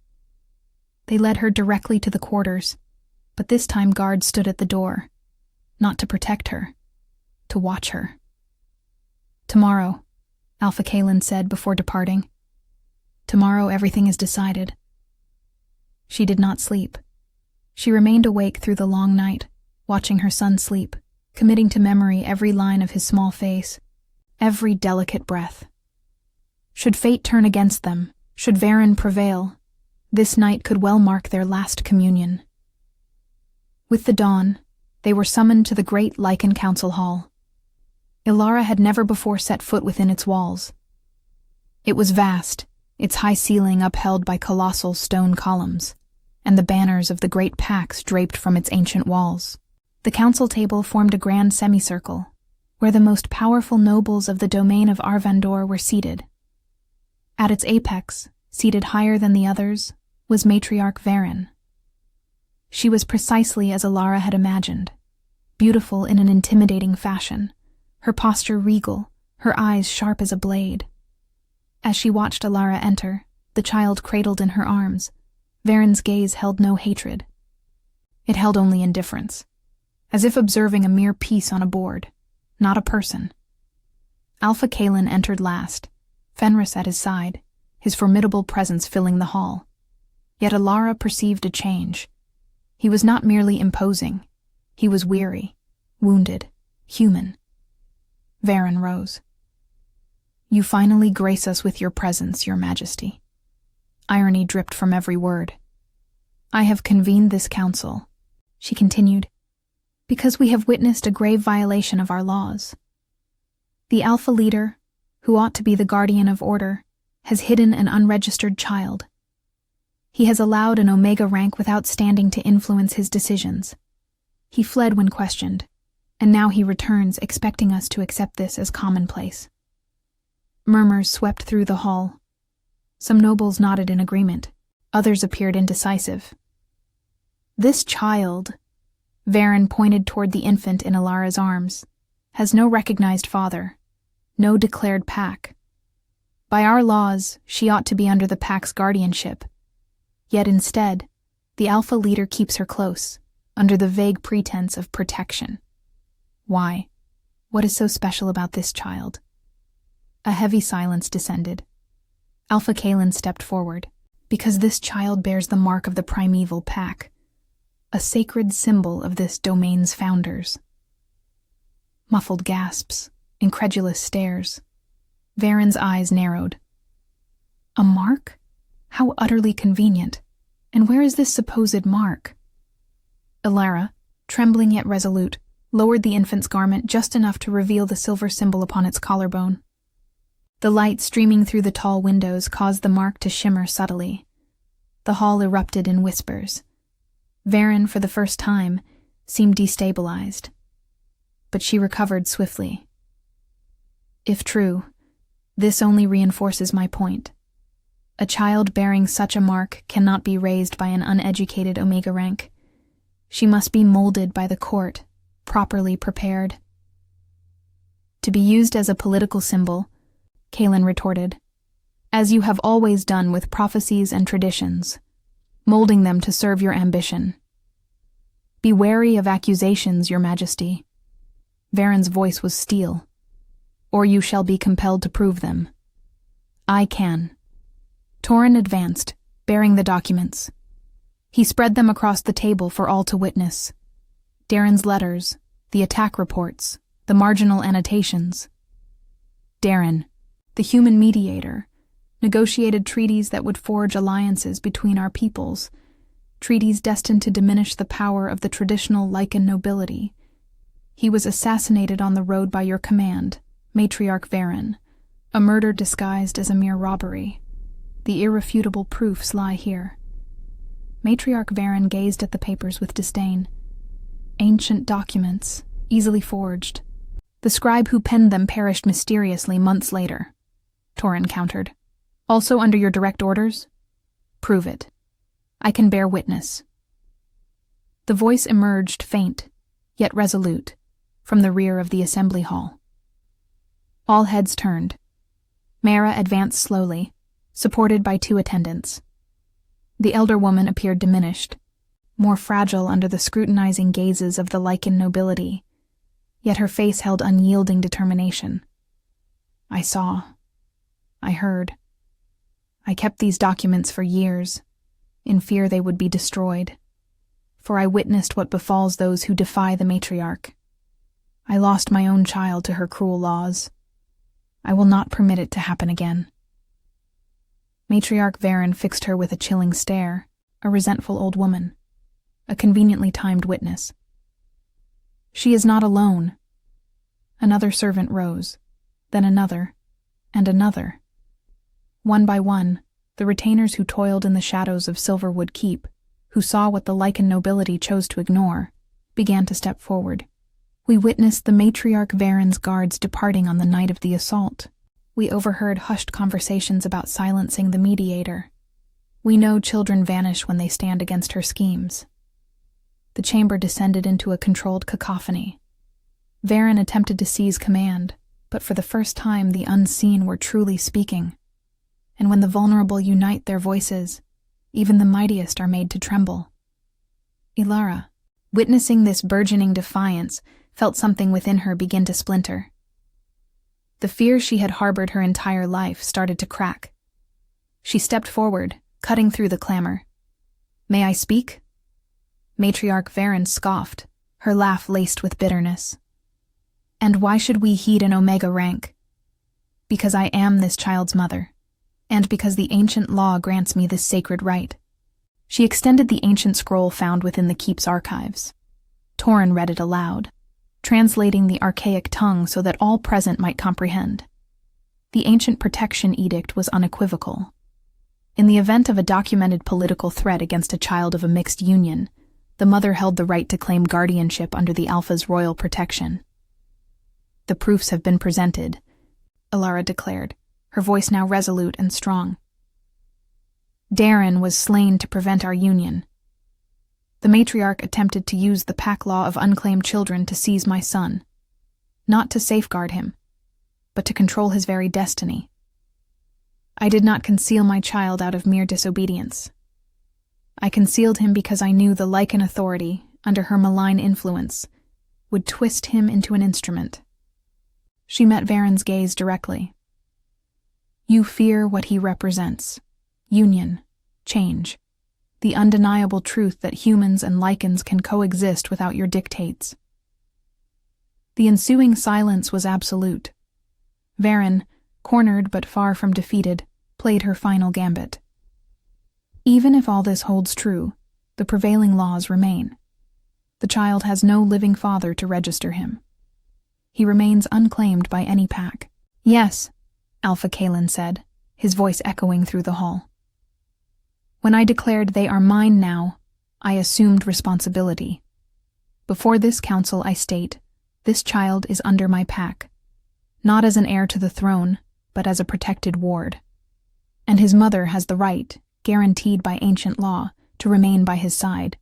They led her directly to the quarters, but this time guards stood at the door, not to protect her, to watch her. Tomorrow, Alpha Kaelin said before departing. Tomorrow everything is decided. She did not sleep. She remained awake through the long night, watching her son sleep, committing to memory every line of his small face, every delicate breath. Should fate turn against them, should Varen prevail, this night could well mark their last communion. With the dawn, they were summoned to the great Lycan Council Hall. Alara had never before set foot within its walls. It was vast, its high ceiling upheld by colossal stone columns, and the banners of the great packs draped from its ancient walls. The council table formed a grand semicircle, where the most powerful nobles of the domain of Arvandor were seated. At its apex, seated higher than the others, was Matriarch Varen. She was precisely as Alara had imagined, beautiful in an intimidating fashion, her posture regal, her eyes sharp as a blade. As she watched Alara enter, the child cradled in her arms, Varen's gaze held no hatred. It held only indifference, as if observing a mere piece on a board, not a person. Alpha Kaelin entered last, Fenris at his side, his formidable presence filling the hall. Yet Alara perceived a change. He was not merely imposing. He was weary, wounded, human. Varen rose. You finally grace us with your presence, Your Majesty. Irony dripped from every word. I have convened this council, she continued, because we have witnessed a grave violation of our laws. The Alpha leader, who ought to be the guardian of order, has hidden an unregistered child. He has allowed an Ômega rank without standing to influence his decisions. He fled when questioned, and now he returns expecting us to accept this as commonplace. Murmurs swept through the hall. Some nobles nodded in agreement. Others appeared indecisive. This child, Varen pointed toward the infant in Alara's arms, has no recognized father, no declared pack. By our laws, she ought to be under the pack's guardianship. Yet instead, the Alpha leader keeps her close, under the vague pretense of protection. Why? What is so special about this child? A heavy silence descended. Alpha Kaelin stepped forward. Because this child bears the mark of the primeval pack. a sacred symbol of this domain's founders. Muffled gasps, incredulous stares. Varen's eyes narrowed. A mark? How utterly convenient. And where is this supposed mark? Ilara, trembling yet resolute, lowered the infant's garment just enough to reveal the silver symbol upon its collarbone. The light streaming through the tall windows caused the mark to shimmer subtly. The hall erupted in whispers. Varen, for the first time, seemed destabilized. But she recovered swiftly. If true, this only reinforces my point. A child bearing such a mark cannot be raised by an uneducated Omega rank. She must be molded by the court, properly prepared. To be used as a political symbol, Kaelin retorted, as you have always done with prophecies and traditions, molding them to serve your ambition. Be wary of accusations, Your Majesty. Varen's voice was steel. Or you shall be compelled to prove them. I can. Torin advanced, bearing the documents. He spread them across the table for all to witness. Darren's letters, the attack reports, the marginal annotations. Darren, the human mediator, negotiated treaties that would forge alliances between our peoples, treaties destined to diminish the power of the traditional Lycan nobility. He was assassinated on the road by your command, Matriarch Varen, a murder disguised as a mere robbery. The irrefutable proofs lie here. Matriarch Varen gazed at the papers with disdain. Ancient documents, easily forged. The scribe who penned them perished mysteriously months later, Torin countered. Also under your direct orders? Prove it. I can bear witness. The voice emerged faint, yet resolute, from the rear of the assembly hall. All heads turned. Mara advanced slowly, supported by 2 attendants. The elder woman appeared diminished, more fragile under the scrutinizing gazes of the Lycan nobility, yet her face held unyielding determination. I saw. I heard. I kept these documents for years, in fear they would be destroyed, for I witnessed what befalls those who defy the matriarch. I lost my own child to her cruel laws. I will not permit it to happen again. Matriarch Varen fixed her with a chilling stare, a resentful old woman, a conveniently timed witness. She is not alone. Another servant rose, then another, and another. One by one, the retainers who toiled in the shadows of Silverwood Keep, who saw what the Lycan nobility chose to ignore, began to step forward. We witnessed the Matriarch Varen's guards departing on the night of the assault. We overheard hushed conversations about silencing the mediator. We know children vanish when they stand against her schemes. The chamber descended into a controlled cacophony. Varen attempted to seize command, but for the first time the unseen were truly speaking. And when the vulnerable unite their voices, even the mightiest are made to tremble. Ilara, witnessing this burgeoning defiance, felt something within her begin to splinter. The fear she had harbored her entire life started to crack. She stepped forward, cutting through the clamor. May I speak? Matriarch Varen scoffed, her laugh laced with bitterness. And why should we heed an Omega rank? Because I am this child's mother, and because the ancient law grants me this sacred right. She extended the ancient scroll found within the keep's archives. Torin read it aloud, translating the archaic tongue so that all present might comprehend. The ancient protection edict was unequivocal. In the event of a documented political threat against a child of a mixed union, the mother held the right to claim guardianship under the Alpha's royal protection. The proofs have been presented, Ilara declared, her voice now resolute and strong. Darren was slain to prevent our union. The matriarch attempted to use the pack law of unclaimed children to seize my son, not to safeguard him, but to control his very destiny. I did not conceal my child out of mere disobedience. I concealed him because I knew the Lycan authority, under her malign influence, would twist him into an instrument. She met Varen's gaze directly. You fear what he represents: union, change. the undeniable truth that humans and Lycans can coexist without your dictates. The ensuing silence was absolute. Varen, cornered but far from defeated, played her final gambit. Even if all this holds true, the prevailing laws remain. The child has no living father to register him. He remains unclaimed by any pack. Yes, Alpha Kalen said, his voice echoing through the hall. When I declared they are mine now, I assumed responsibility. Before this council I state, this child is under my pack, not as an heir to the throne, but as a protected ward. And his mother has the right, guaranteed by ancient law, to remain by his side.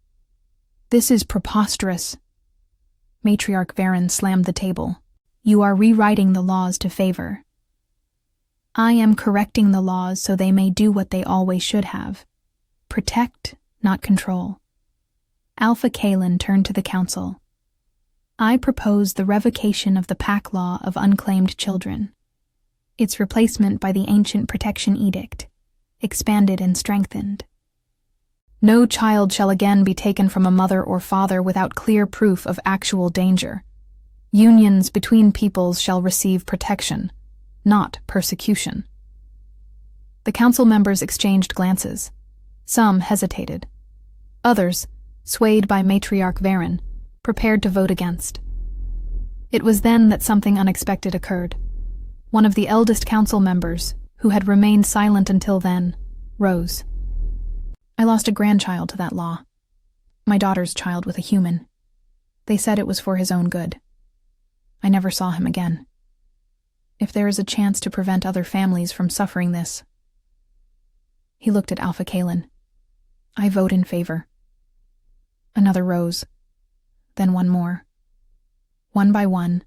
This is preposterous. Matriarch Varen slammed the table. You are rewriting the laws to favor. I am correcting the laws so they may do what they always should have. Protect, not control. Alpha Kalen turned to the council. I propose the revocation of the pack law of unclaimed children. Its replacement by the ancient protection edict, expanded and strengthened. No child shall again be taken from a mother or father without clear proof of actual danger. Unions between peoples shall receive protection, not persecution. The council members exchanged glances. Some hesitated. Others, swayed by Matriarch Varen, prepared to vote against. It was then that something unexpected occurred. One of the eldest council members, who had remained silent until then, rose. I lost a grandchild to that law. My daughter's child with a human. They said it was for his own good. I never saw him again. If there is a chance to prevent other families from suffering this. He looked at Alpha Kalen. I vote in favor. Another rose. Then one more. One by one,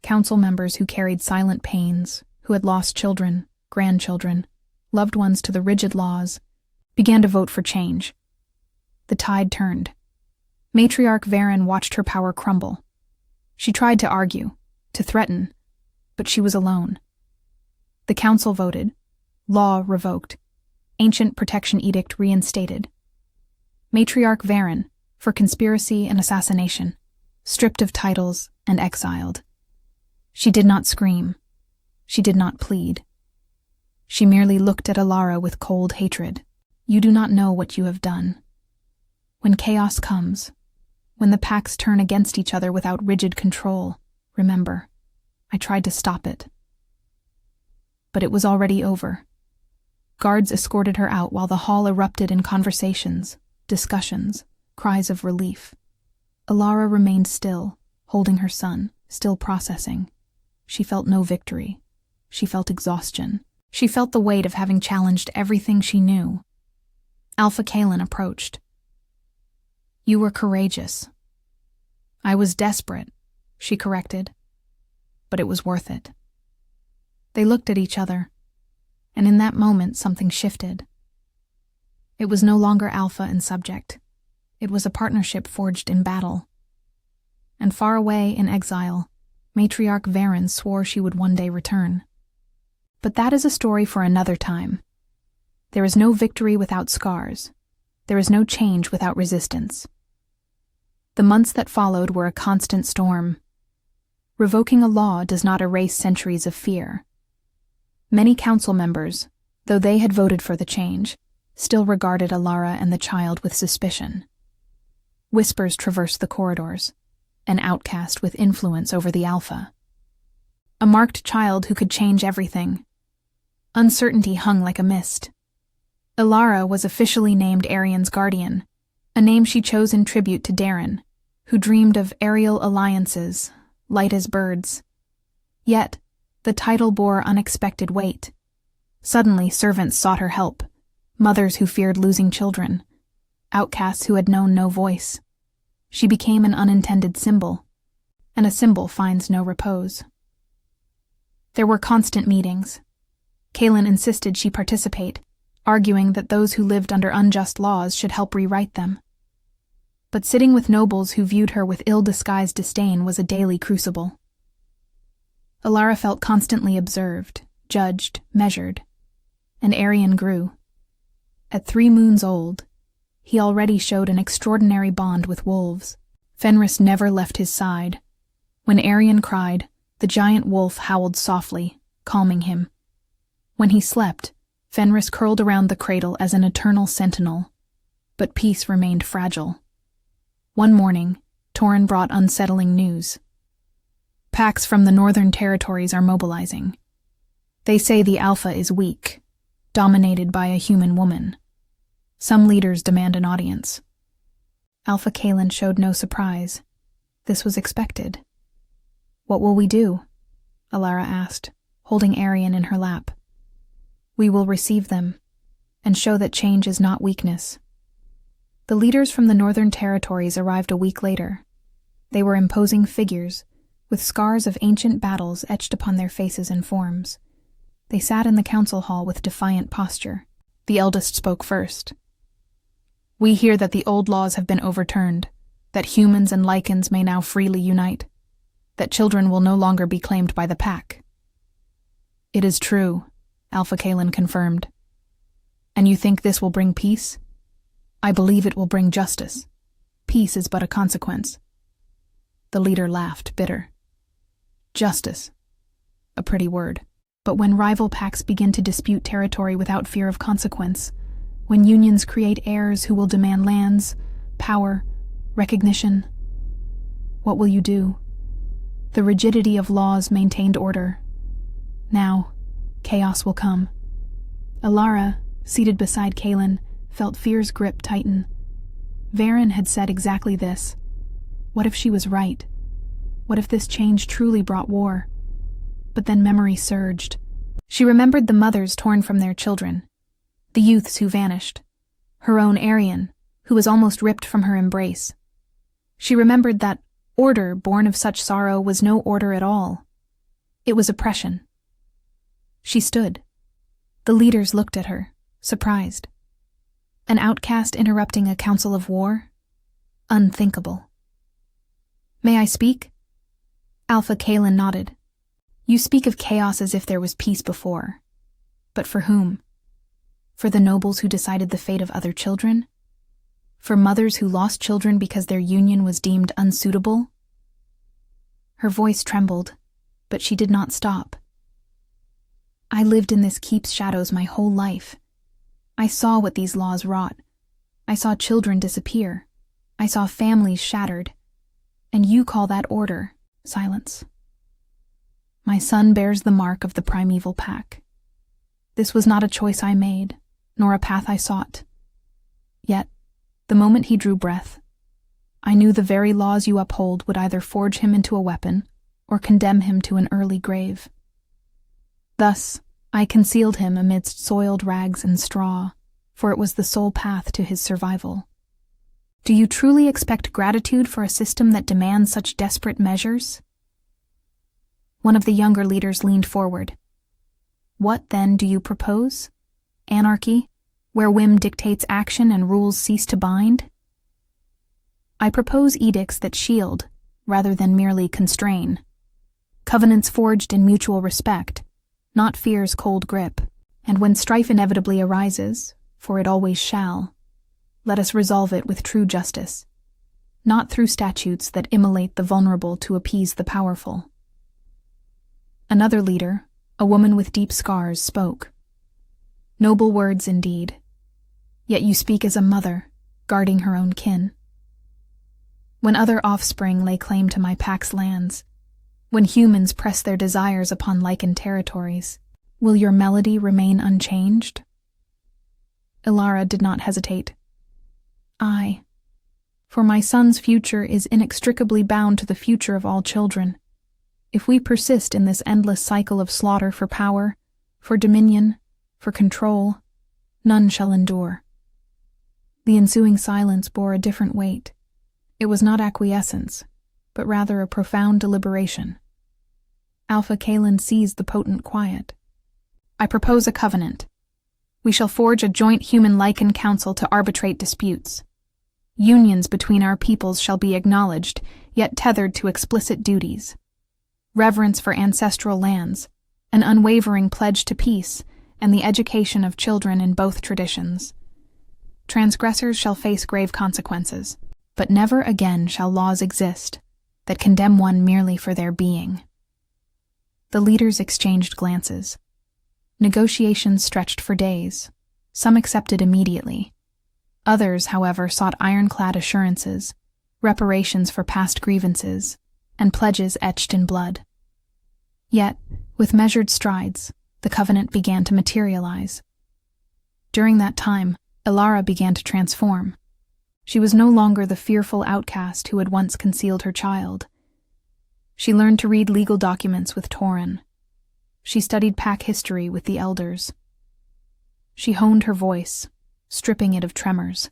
council members who carried silent pains, who had lost children, grandchildren, loved ones to the rigid laws, began to vote for change. The tide turned. Matriarch Varen watched her power crumble. She tried to argue, to threaten, but she was alone. The council voted, law revoked, ancient protection edict reinstated. Matriarch Varen, for conspiracy and assassination, stripped of titles and exiled. She did not scream. She did not plead. She merely looked at Alara with cold hatred. You do not know what you have done. When chaos comes, when the packs turn against each other without rigid control, remember, I tried to stop it. But it was already over. Guards escorted her out while the hall erupted in conversations, discussions, cries of relief. Alara remained still, holding her son, still processing. She felt no victory. She felt exhaustion. She felt the weight of having challenged everything she knew. Alpha Kalen approached. You were courageous. I was desperate, she corrected. But it was worth it. They looked at each other, and in that moment something shifted. It was no longer Alpha and subject. It was a partnership forged in battle. And far away in exile, Matriarch Varen swore she would one day return. But that is a story for another time. There is no victory without scars. There is no change without resistance. The months that followed were a constant storm. Revoking a law does not erase centuries of fear. Many council members, though they had voted for the change, still regarded Alara and the child with suspicion. Whispers traversed the corridors, an outcast with influence over the Alpha. A marked child who could change everything. Uncertainty hung like a mist. Alara was officially named Arian's guardian, a name she chose in tribute to Darren, who dreamed of aerial alliances, light as birds. Yet, the title bore unexpected weight. Suddenly, servants sought her help, mothers who feared losing children, outcasts who had known no voice. She became an unintended symbol, and a symbol finds no repose. There were constant meetings. Kalen insisted she participate, arguing that those who lived under unjust laws should help rewrite them. But sitting with nobles who viewed her with ill-disguised disdain was a daily crucible. Alara felt constantly observed, judged, measured, and Arian grew. At 3 moons old, He already showed an extraordinary bond with wolves. Fenris never left his side. When Arion cried, the giant wolf howled softly, calming him. When he slept, Fenris curled around the cradle as an eternal sentinel. But peace remained fragile. One morning, Torin brought unsettling news. Packs from the northern territories are mobilizing. They say the Alpha is weak, dominated by a human woman. Some leaders demand an audience. Alpha Kalen showed no surprise. This was expected. "What will we do?" Alara asked, holding Arion in her lap. "We will receive them, and show that change is not weakness." The leaders from the northern territories arrived a week later. They were imposing figures, with scars of ancient battles etched upon their faces and forms. They sat in the council hall with defiant posture. The eldest spoke first. "We hear that the old laws have been overturned, that humans and Lycans may now freely unite, that children will no longer be claimed by the pack." "It is true," Alpha Kalen confirmed. "And you think this will bring peace?" "I believe it will bring justice. Peace is but a consequence." The leader laughed, bitter. "Justice. A pretty word. But when rival packs begin to dispute territory without fear of consequence, when unions create heirs who will demand lands, power, recognition, what will you do?" The rigidity of laws maintained order. Now, chaos will come. Alara, seated beside Kalen, felt fear's grip tighten. Varen had said exactly this. What if she was right? What if this change truly brought war? But then memory surged. She remembered the mothers torn from their children, the youths who vanished, her own Arion, who was almost ripped from her embrace. She remembered that order born of such sorrow was no order at all. It was oppression. She stood. The leaders looked at her, surprised. An outcast interrupting a council of war? Unthinkable. "May I speak?" Alpha Kalen nodded. "You speak of chaos as if there was peace before. But for whom? For the nobles who decided the fate of other children? For mothers who lost children because their union was deemed unsuitable?" Her voice trembled, but she did not stop. "I lived in this keep's shadows my whole life. I saw what these laws wrought. I saw children disappear. I saw families shattered. And you call that order?" Silence. "My son bears the mark of the primeval pack. This was not a choice I made, nor a path I sought. Yet, the moment he drew breath, I knew the very laws you uphold would either forge him into a weapon or condemn him to an early grave. Thus, I concealed him amidst soiled rags and straw, for it was the sole path to his survival. Do you truly expect gratitude for a system that demands such desperate measures?" One of the younger leaders leaned forward. "What, then, do you propose? Anarchy, where whim dictates action and rules cease to bind?" "I propose edicts that shield, rather than merely constrain. Covenants forged in mutual respect, not fear's cold grip. And when strife inevitably arises, for it always shall, let us resolve it with true justice, not through statutes that immolate the vulnerable to appease the powerful." Another leader, a woman with deep scars, spoke. "Noble words indeed. Yet you speak as a mother, guarding her own kin. When other offspring lay claim to my pack's lands, when humans press their desires upon Lycan territories, will your melody remain unchanged?" Alara did not hesitate. "Aye, for my son's future is inextricably bound to the future of all children. If we persist in this endless cycle of slaughter for power, for dominion, for control, none shall endure." The ensuing silence bore a different weight. It was not acquiescence, but rather a profound deliberation. Alpha Kalen seized the potent quiet. "I propose a covenant. We shall forge a joint human-Lycan council to arbitrate disputes. Unions between our peoples shall be acknowledged, yet tethered to explicit duties. Reverence for ancestral lands, an unwavering pledge to peace, and the education of children in both traditions. Transgressors shall face grave consequences, but never again shall laws exist that condemn one merely for their being. The leaders exchanged glances. Negotiations stretched for days. Some accepted immediately. Others, however, sought ironclad assurances, reparations for past grievances, and pledges etched in blood. Yet, with measured strides, the covenant began to materialize. During that time, Ilara began to transform. She was no longer the fearful outcast who had once concealed her child. She learned to read legal documents with Tauren. She studied pack history with the elders. She honed her voice, stripping it of tremors,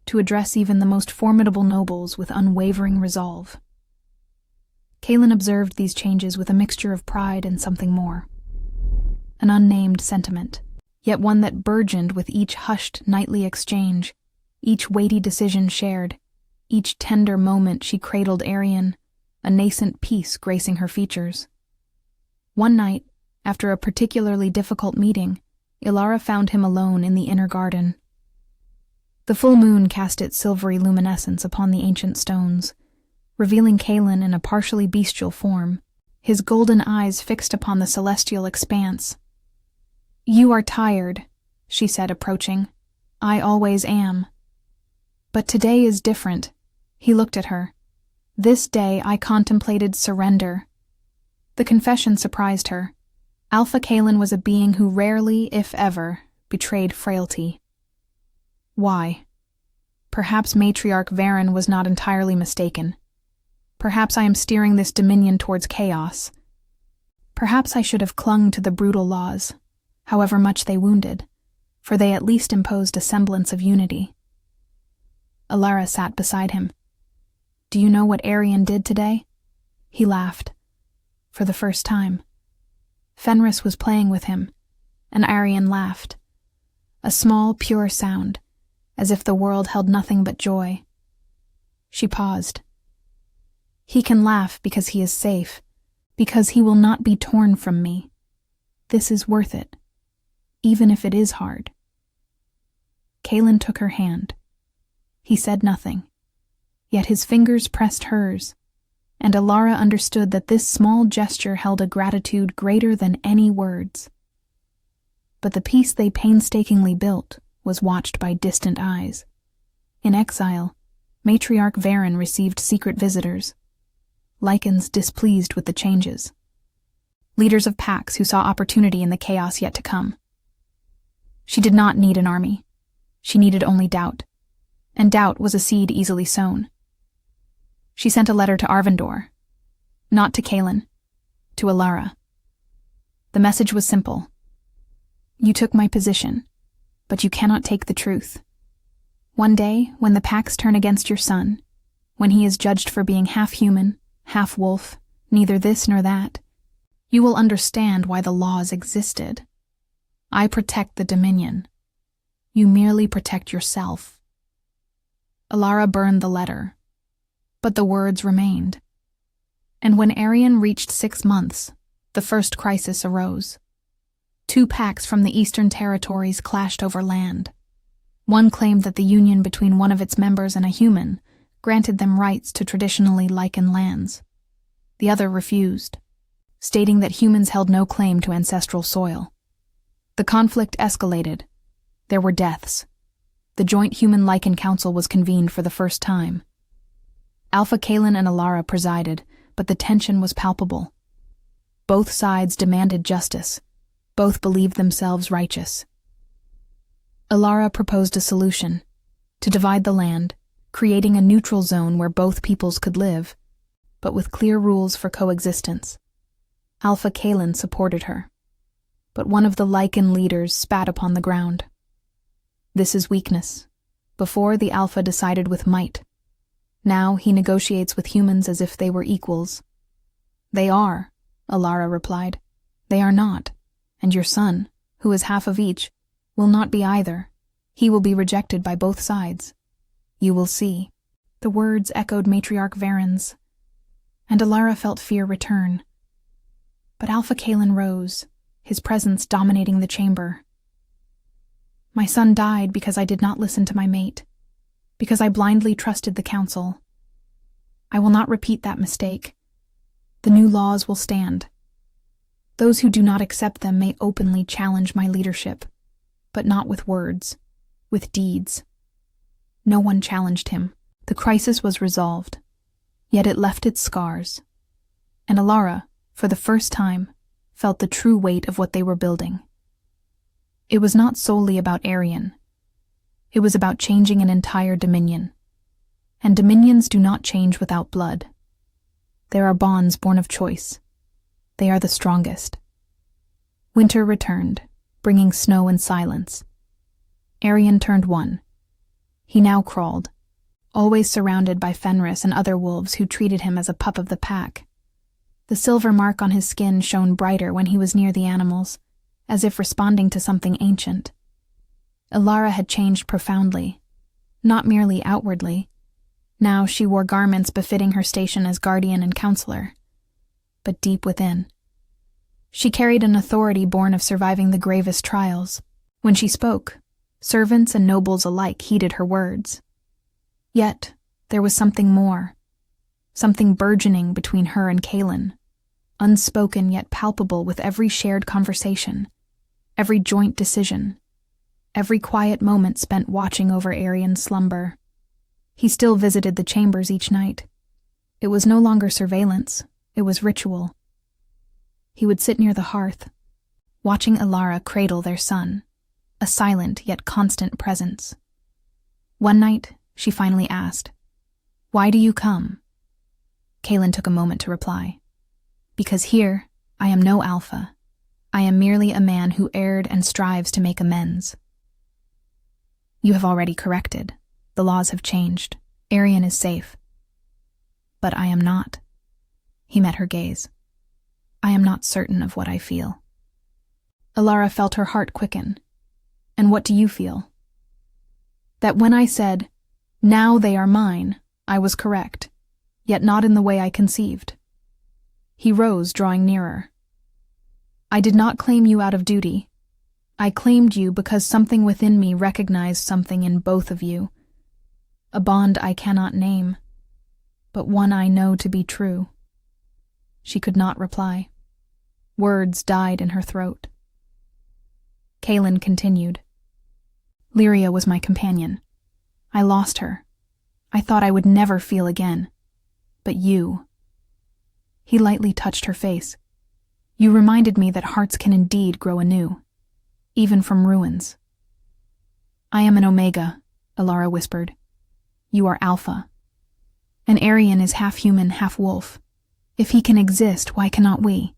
to address even the most formidable nobles with unwavering resolve. Kaelin observed these changes with a mixture of pride and something more. An unnamed sentiment, yet one that burgeoned with each hushed nightly exchange, each weighty decision shared, each tender moment she cradled Arian, a nascent peace gracing her features. One night, after a particularly difficult meeting, Ilara found him alone in the inner garden. The full moon cast its silvery luminescence upon the ancient stones, revealing Kaelin in a partially bestial form, his golden eyes fixed upon the celestial expanse. "You are tired," she said, approaching. "I always am. But today is different." He looked at her. "This day I contemplated surrender." The confession surprised her. Alpha Kaelin was a being who rarely, if ever, betrayed frailty. Why? Perhaps Matriarch Varen was not entirely mistaken. Perhaps I am steering this dominion towards chaos. Perhaps I should have clung to the brutal laws, however much they wounded, for they at least imposed a semblance of unity. Ilara sat beside him. "Do you know what Arian did today?" He laughed. For the first time. Fenris was playing with him, and Arian laughed. A small, pure sound, as if the world held nothing but joy. She paused. "He can laugh because he is safe, because he will not be torn from me. This is worth it, even if it is hard." Kaelin took her hand. He said nothing, yet his fingers pressed hers, and Ilara understood that this small gesture held a gratitude greater than any words. But the peace they painstakingly built was watched by distant eyes. In exile, Matriarch Varen received secret visitors, Lycans displeased with the changes, leaders of packs who saw opportunity in the chaos yet to come. She did not need an army. She needed only doubt, and doubt was a seed easily sown. She sent a letter to Arvindor, not to Kaelin, to Ilara. The message was simple. "You took my position, but you cannot take the truth. One day, when the packs turn against your son, when he is judged for being half human, half wolf, neither this nor that, you will understand why the laws existed. I protect the Dominion. You merely protect yourself." Ilara burned the letter, but the words remained. And when Arian reached 6 months, the first crisis arose. 2 packs from the eastern territories clashed over land. One claimed that the union between one of its members and a human granted them rights to traditionally Lycan lands. The other refused, stating that humans held no claim to ancestral soil. The conflict escalated. There were deaths. The Joint Human-Lycan Council was convened for the first time. Alpha Kaelin and Ilara presided, but the tension was palpable. Both sides demanded justice. Both believed themselves righteous. Ilara proposed a solution, to divide the land, creating a neutral zone where both peoples could live, but with clear rules for coexistence. Alpha Kaelin supported her, but one of the Lycan leaders spat upon the ground. This is weakness. Before, the Alpha decided with might. Now he negotiates with humans as if they were equals. "They are," Ilara replied. "They are not, and your son, who is half of each, will not be either. He will be rejected by both sides. You will see." The words echoed Matriarch Varen's, and Ilara felt fear return. But Alpha Kaelin rose, his presence dominating the chamber. My son died because I did not listen to my mate, because I blindly trusted the council. I will not repeat that mistake. The new laws will stand. Those who do not accept them may openly challenge my leadership, but not with words, with deeds. No one challenged him. The crisis was resolved, yet it left its scars. And Alara, for the first time, felt the true weight of what they were building. It was not solely about Arian. It was about changing an entire dominion. And dominions do not change without blood. There are bonds born of choice. They are the strongest. Winter returned, bringing snow and silence. Arian turned 1. He now crawled, always surrounded by Fenris and other wolves who treated him as a pup of the pack. The silver mark on his skin shone brighter when he was near the animals, as if responding to something ancient. Alara had changed profoundly, not merely outwardly. Now she wore garments befitting her station as guardian and counselor, but deep within. She carried an authority born of surviving the gravest trials. When she spoke, servants and nobles alike heeded her words. Yet, there was something more, something burgeoning between her and Kaelin, unspoken yet palpable with every shared conversation, every joint decision, every quiet moment spent watching over Arian's slumber. He still visited the chambers each night. It was no longer surveillance, it was ritual. He would sit near the hearth, watching Alara cradle their son, a silent yet constant presence. One night, she finally asked, "Why do you come?" Kaelin took a moment to reply, "Because here, I am no alpha. I am merely a man who erred and strives to make amends." "You have already corrected. The laws have changed. Arian is safe." "But I am not." He met her gaze. "I am not certain of what I feel." Alara felt her heart quicken. "And what do you feel?" "That when I said, 'Now they are mine,' I was correct, yet not in the way I conceived." He rose, drawing nearer. "I did not claim you out of duty. I claimed you because something within me recognized something in both of you. A bond I cannot name, but one I know to be true." She could not reply. Words died in her throat. Kaelin continued. "Lyria was my companion. I lost her. I thought I would never feel again. But you..." He lightly touched her face. "You reminded me that hearts can indeed grow anew, even from ruins." "I am an Ômega," Alara whispered. "You are Alpha. An Arian is half human, half wolf. If he can exist, why cannot we?"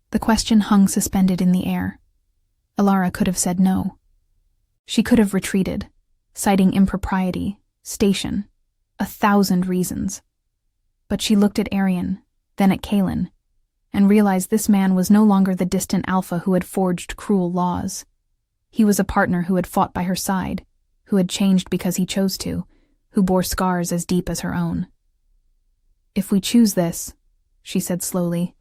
The question hung suspended in the air. Alara could have said no. She could have retreated, citing impropriety, station, 1,000 reasons. But she looked at Arian, then at Kaelin, and realized this man was no longer the distant alpha who had forged cruel laws. He was a partner who had fought by her side, who had changed because he chose to, who bore scars as deep as her own. "If we choose this," she said slowly,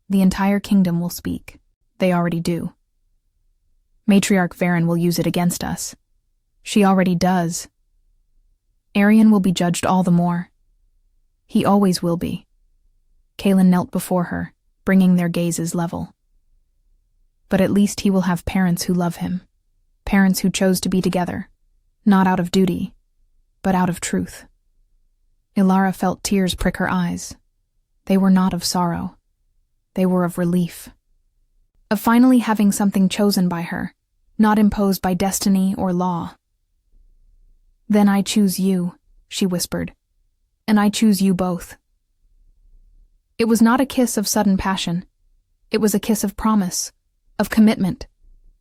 "the entire kingdom will speak. They already do. Matriarch Varen will use it against us. She already does. Arian will be judged all the more. He always will be." Kaelin knelt before her, bringing their gazes level. "But at least he will have parents who love him, parents who chose to be together, not out of duty, but out of truth." Alara felt tears prick her eyes. They were not of sorrow. They were of relief. Of finally having something chosen by her, not imposed by destiny or law. "Then I choose you," she whispered, "and I choose you both." It was not a kiss of sudden passion. It was a kiss of promise, of commitment,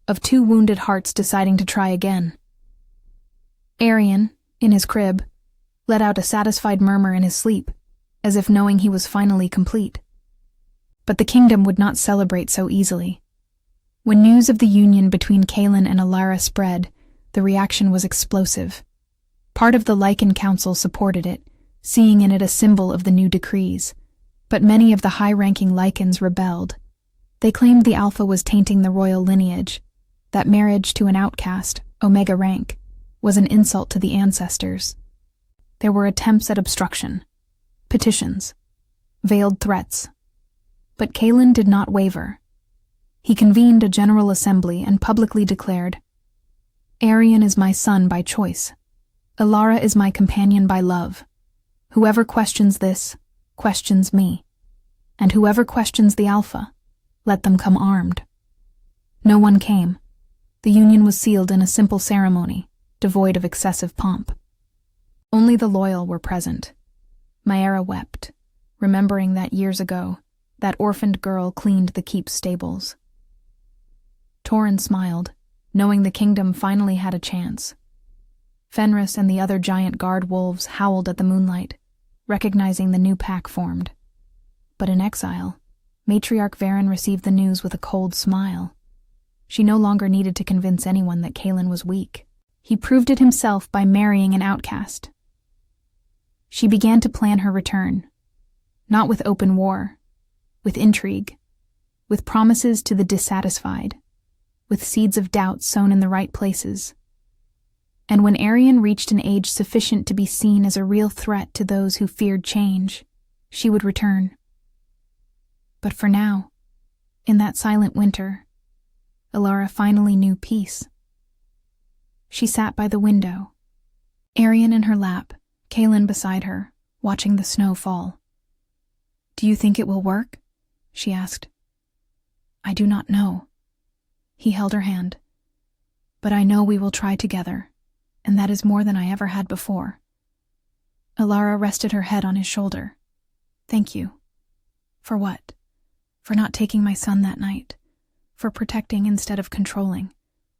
of two wounded hearts deciding to try again. Arian, in his crib, let out a satisfied murmur in his sleep, as if knowing he was finally complete. But the kingdom would not celebrate so easily. When news of the union between Kaelin and Alara spread, the reaction was explosive. Part of the Lycan Council supported it, seeing in it a symbol of the new decrees, but many of the high-ranking Lycans rebelled. They claimed the Alpha was tainting the royal lineage, that marriage to an outcast, Ômega rank, was an insult to the ancestors. There were attempts at obstruction, petitions, veiled threats. But Calin did not waver. He convened a general assembly and publicly declared, "Arian is my son by choice. Alara is my companion by love. Whoever questions this, questions me. And whoever questions the Alpha, let them come armed." No one came. The union was sealed in a simple ceremony, devoid of excessive pomp. Only the loyal were present. Maera wept, remembering that years ago, that orphaned girl cleaned the keep's stables. Torrin smiled, knowing the kingdom finally had a chance. Fenris and the other giant guard wolves howled at the moonlight, recognizing the new pack formed. But in exile, Matriarch Varen received the news with a cold smile. She no longer needed to convince anyone that Calin was weak. He proved it himself by marrying an outcast. She began to plan her return, not with open war, with intrigue, with promises to the dissatisfied, with seeds of doubt sown in the right places. And when Arian reached an age sufficient to be seen as a real threat to those who feared change, she would return. But for now, in that silent winter, Alara finally knew peace. She sat by the window, Arian in her lap, Calin beside her, watching the snow fall. "Do you think it will work?" she asked. "I do not know." He held her hand. "But I know we will try together, and that is more than I ever had before." Alara rested her head on his shoulder. "Thank you." "For what?" "For not taking my son that night. For protecting instead of controlling.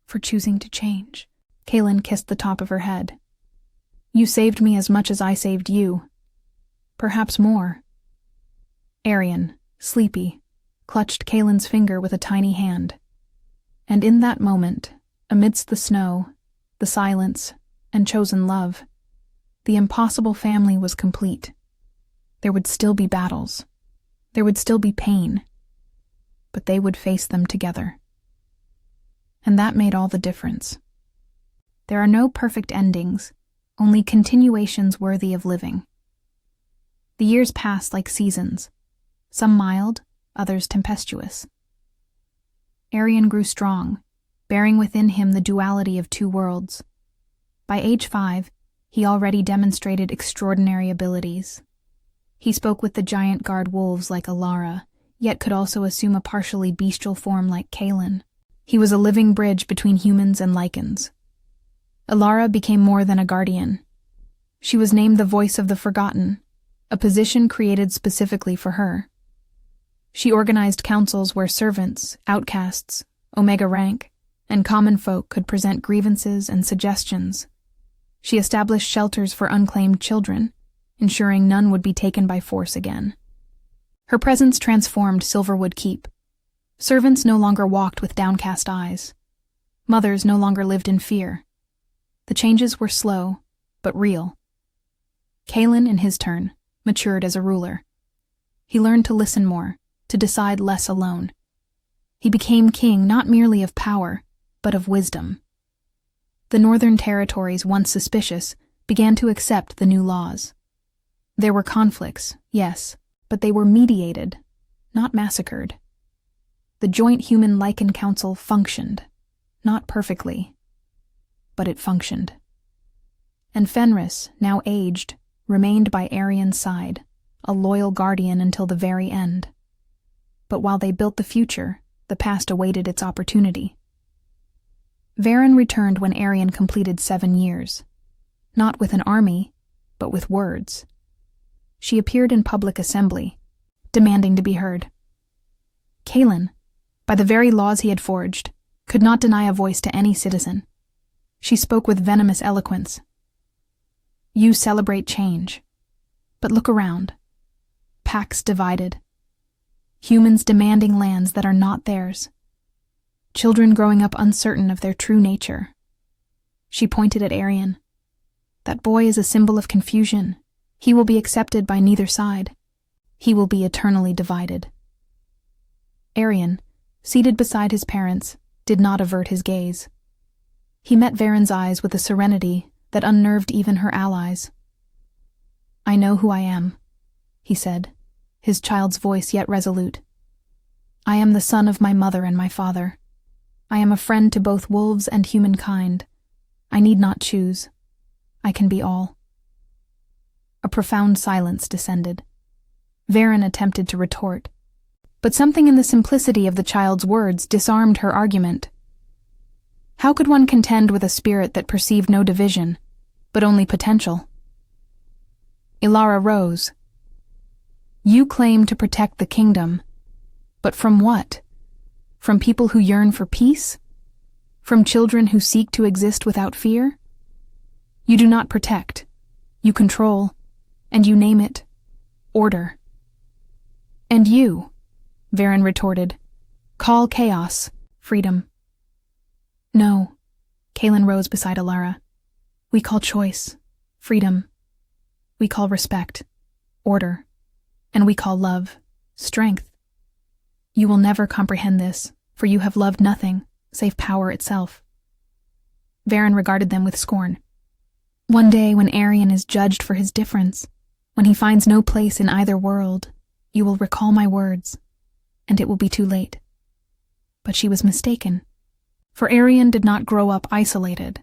For choosing to change." Calin kissed the top of her head. "You saved me as much as I saved you. Perhaps more." Arian, sleepy, clutched Calin's finger with a tiny hand. And in that moment, amidst the snow, the silence, and chosen love, the impossible family was complete. There would still be battles. There would still be pain. But they would face them together. And that made all the difference. There are no perfect endings, only continuations worthy of living. The years passed like seasons, some mild, others tempestuous. Arian grew strong, bearing within him the duality of two worlds. By age 5, he already demonstrated extraordinary abilities. He spoke with the giant guard wolves like Alara, yet could also assume a partially bestial form like Calin. He was a living bridge between humans and Lycans. Alara became more than a guardian. She was named the Voice of the Forgotten, a position created specifically for her. She organized councils where servants, outcasts, Ômega rank, and common folk could present grievances and suggestions. She established shelters for unclaimed children, ensuring none would be taken by force again. Her presence transformed Silverwood Keep. Servants no longer walked with downcast eyes. Mothers no longer lived in fear. The changes were slow, but real. Calin, in his turn, matured as a ruler. He learned to listen more, to decide less alone. He became king not merely of power, but of wisdom. The northern territories, once suspicious, began to accept the new laws. There were conflicts, yes, but they were mediated, not massacred. The Joint Human Lycan Council functioned, not perfectly, but it functioned. And Fenris, now aged, remained by Arian's side, a loyal guardian until the very end. But while they built the future, the past awaited its opportunity. Varen returned when Arian completed 7 years, not with an army, but with words. She appeared in public assembly, demanding to be heard. Calin, by the very laws he had forged, could not deny a voice to any citizen. She spoke with venomous eloquence. You celebrate change, but look around. Packs divided. Humans demanding lands that are not theirs. Children growing up uncertain of their true nature. She pointed at Arian. That boy is a symbol of confusion. He will be accepted by neither side. He will be eternally divided. Arian, seated beside his parents, did not avert his gaze. He met Varen's eyes with a serenity that unnerved even her allies. "I know who I am," he said, his child's voice yet resolute. "I am the son of my mother and my father. I am a friend to both wolves and humankind. I need not choose. I can be all." A profound silence descended. Varen attempted to retort, but something in the simplicity of the child's words disarmed her argument. How could one contend with a spirit that perceived no division, but only potential? Ilara rose. "You claim to protect the kingdom, but from what? From people who yearn for peace? From children who seek to exist without fear? You do not protect. You control, and you name it order." "And you," Varen retorted, "call chaos freedom." "No," Kaelin rose beside Ilara. "We call choice freedom. We call respect order. And we call love strength. You will never comprehend this, for you have loved nothing save power itself." Varen regarded them with scorn. "One day when Arian is judged for his difference, when he finds no place in either world, you will recall my words, and it will be too late." But she was mistaken, for Arian did not grow up isolated.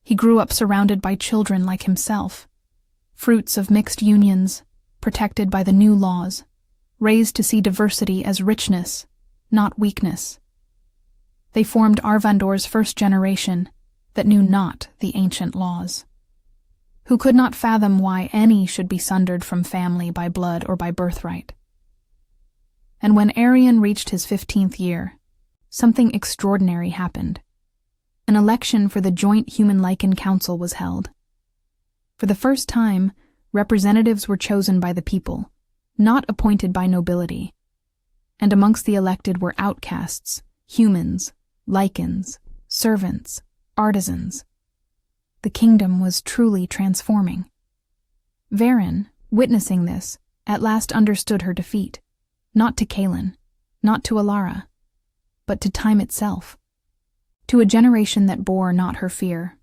He grew up surrounded by children like himself, fruits of mixed unions, protected by the new laws, raised to see diversity as richness, not weakness. They formed Arvandor's first generation that knew not the ancient laws, who could not fathom why any should be sundered from family by blood or by birthright. And when Arian reached his 15th year, something extraordinary happened. An election for the joint Human-Lycan Council was held. For the first time, representatives were chosen by the people, not appointed by nobility. And amongst the elected were outcasts, humans, Lycans, servants, artisans. The kingdom was truly transforming. Varen, witnessing this, at last understood her defeat, not to Kaelin, not to Ilara, but to time itself, to a generation that bore not her fear.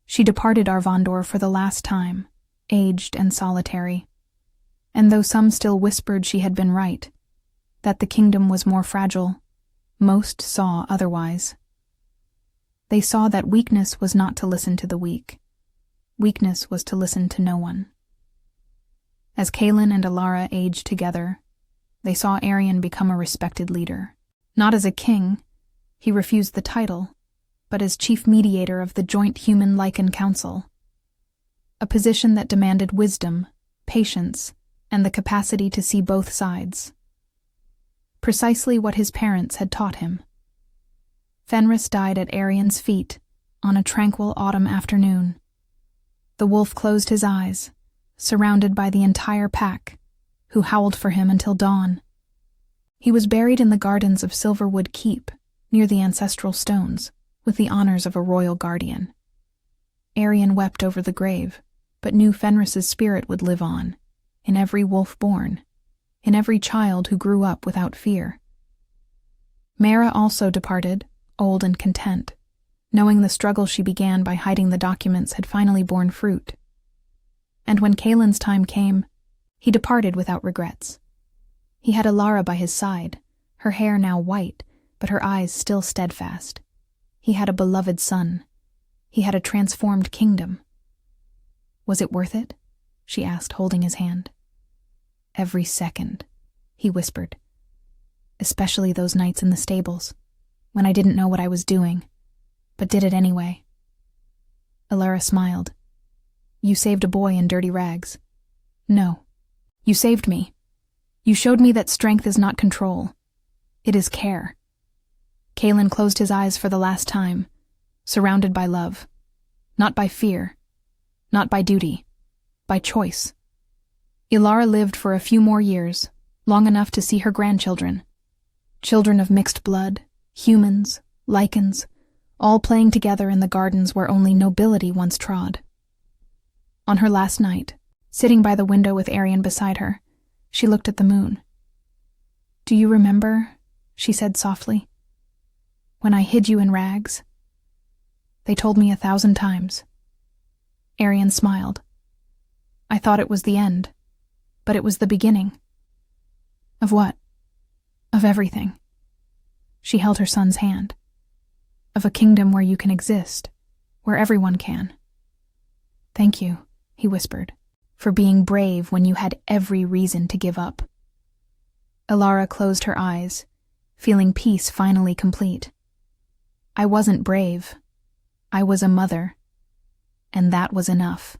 She departed Arvandor for the last time, aged and solitary, and though some still whispered she had been right, that the kingdom was more fragile, most saw otherwise. They saw that weakness was not to listen to the weak. Weakness was to listen to no one. As Kaelin and Ilara aged together, they saw Arian become a respected leader. Not as a king, he refused the title, but as chief mediator of the joint Human-Lycan Council, a position that demanded wisdom, patience, and the capacity to see both sides. Precisely what his parents had taught him. Fenris died at Arian's feet on a tranquil autumn afternoon. The wolf closed his eyes, surrounded by the entire pack, who howled for him until dawn. He was buried in the gardens of Silverwood Keep, near the ancestral stones, with the honors of a royal guardian. Arian wept over the grave, but knew Fenris's spirit would live on, in every wolf born, in every child who grew up without fear. Mara also departed, old and content, knowing the struggle she began by hiding the documents had finally borne fruit. And when Kaelin's time came, he departed without regrets. He had Ilara by his side, her hair now white, but her eyes still steadfast. He had a beloved son. He had a transformed kingdom. "Was it worth it?" she asked, holding his hand. "Every second," he whispered. "Especially those nights in the stables, when I didn't know what I was doing, but did it anyway." Ilara smiled. "You saved a boy in dirty rags." "No. You saved me. You showed me that strength is not control. It is care." Kaelin closed his eyes for the last time, surrounded by love. Not by fear. Not by duty. By choice. Ilara lived for a few more years, long enough to see her grandchildren. Children of mixed blood, humans, Lycans, all playing together in the gardens where only nobility once trod. On her last night, sitting by the window with Arian beside her, she looked at the moon. "Do you remember?" she said softly. When I hid you in rags? They told me 1,000 times. Arian smiled. I thought it was the end, but it was the beginning. Of what? Of everything. She held her son's hand. Of a kingdom where you can exist, where everyone can. Thank you, he whispered, for being brave when you had every reason to give up. Elara closed her eyes, feeling peace finally complete. I wasn't brave. I was a mother. And that was enough.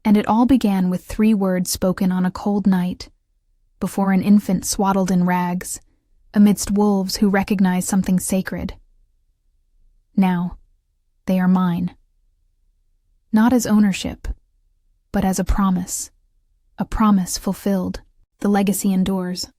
And it all began with 3 words spoken on a cold night, before an infant swaddled in rags, amidst wolves who recognized something sacred. Now, they are mine. Not as ownership, but as a promise fulfilled. The legacy endures.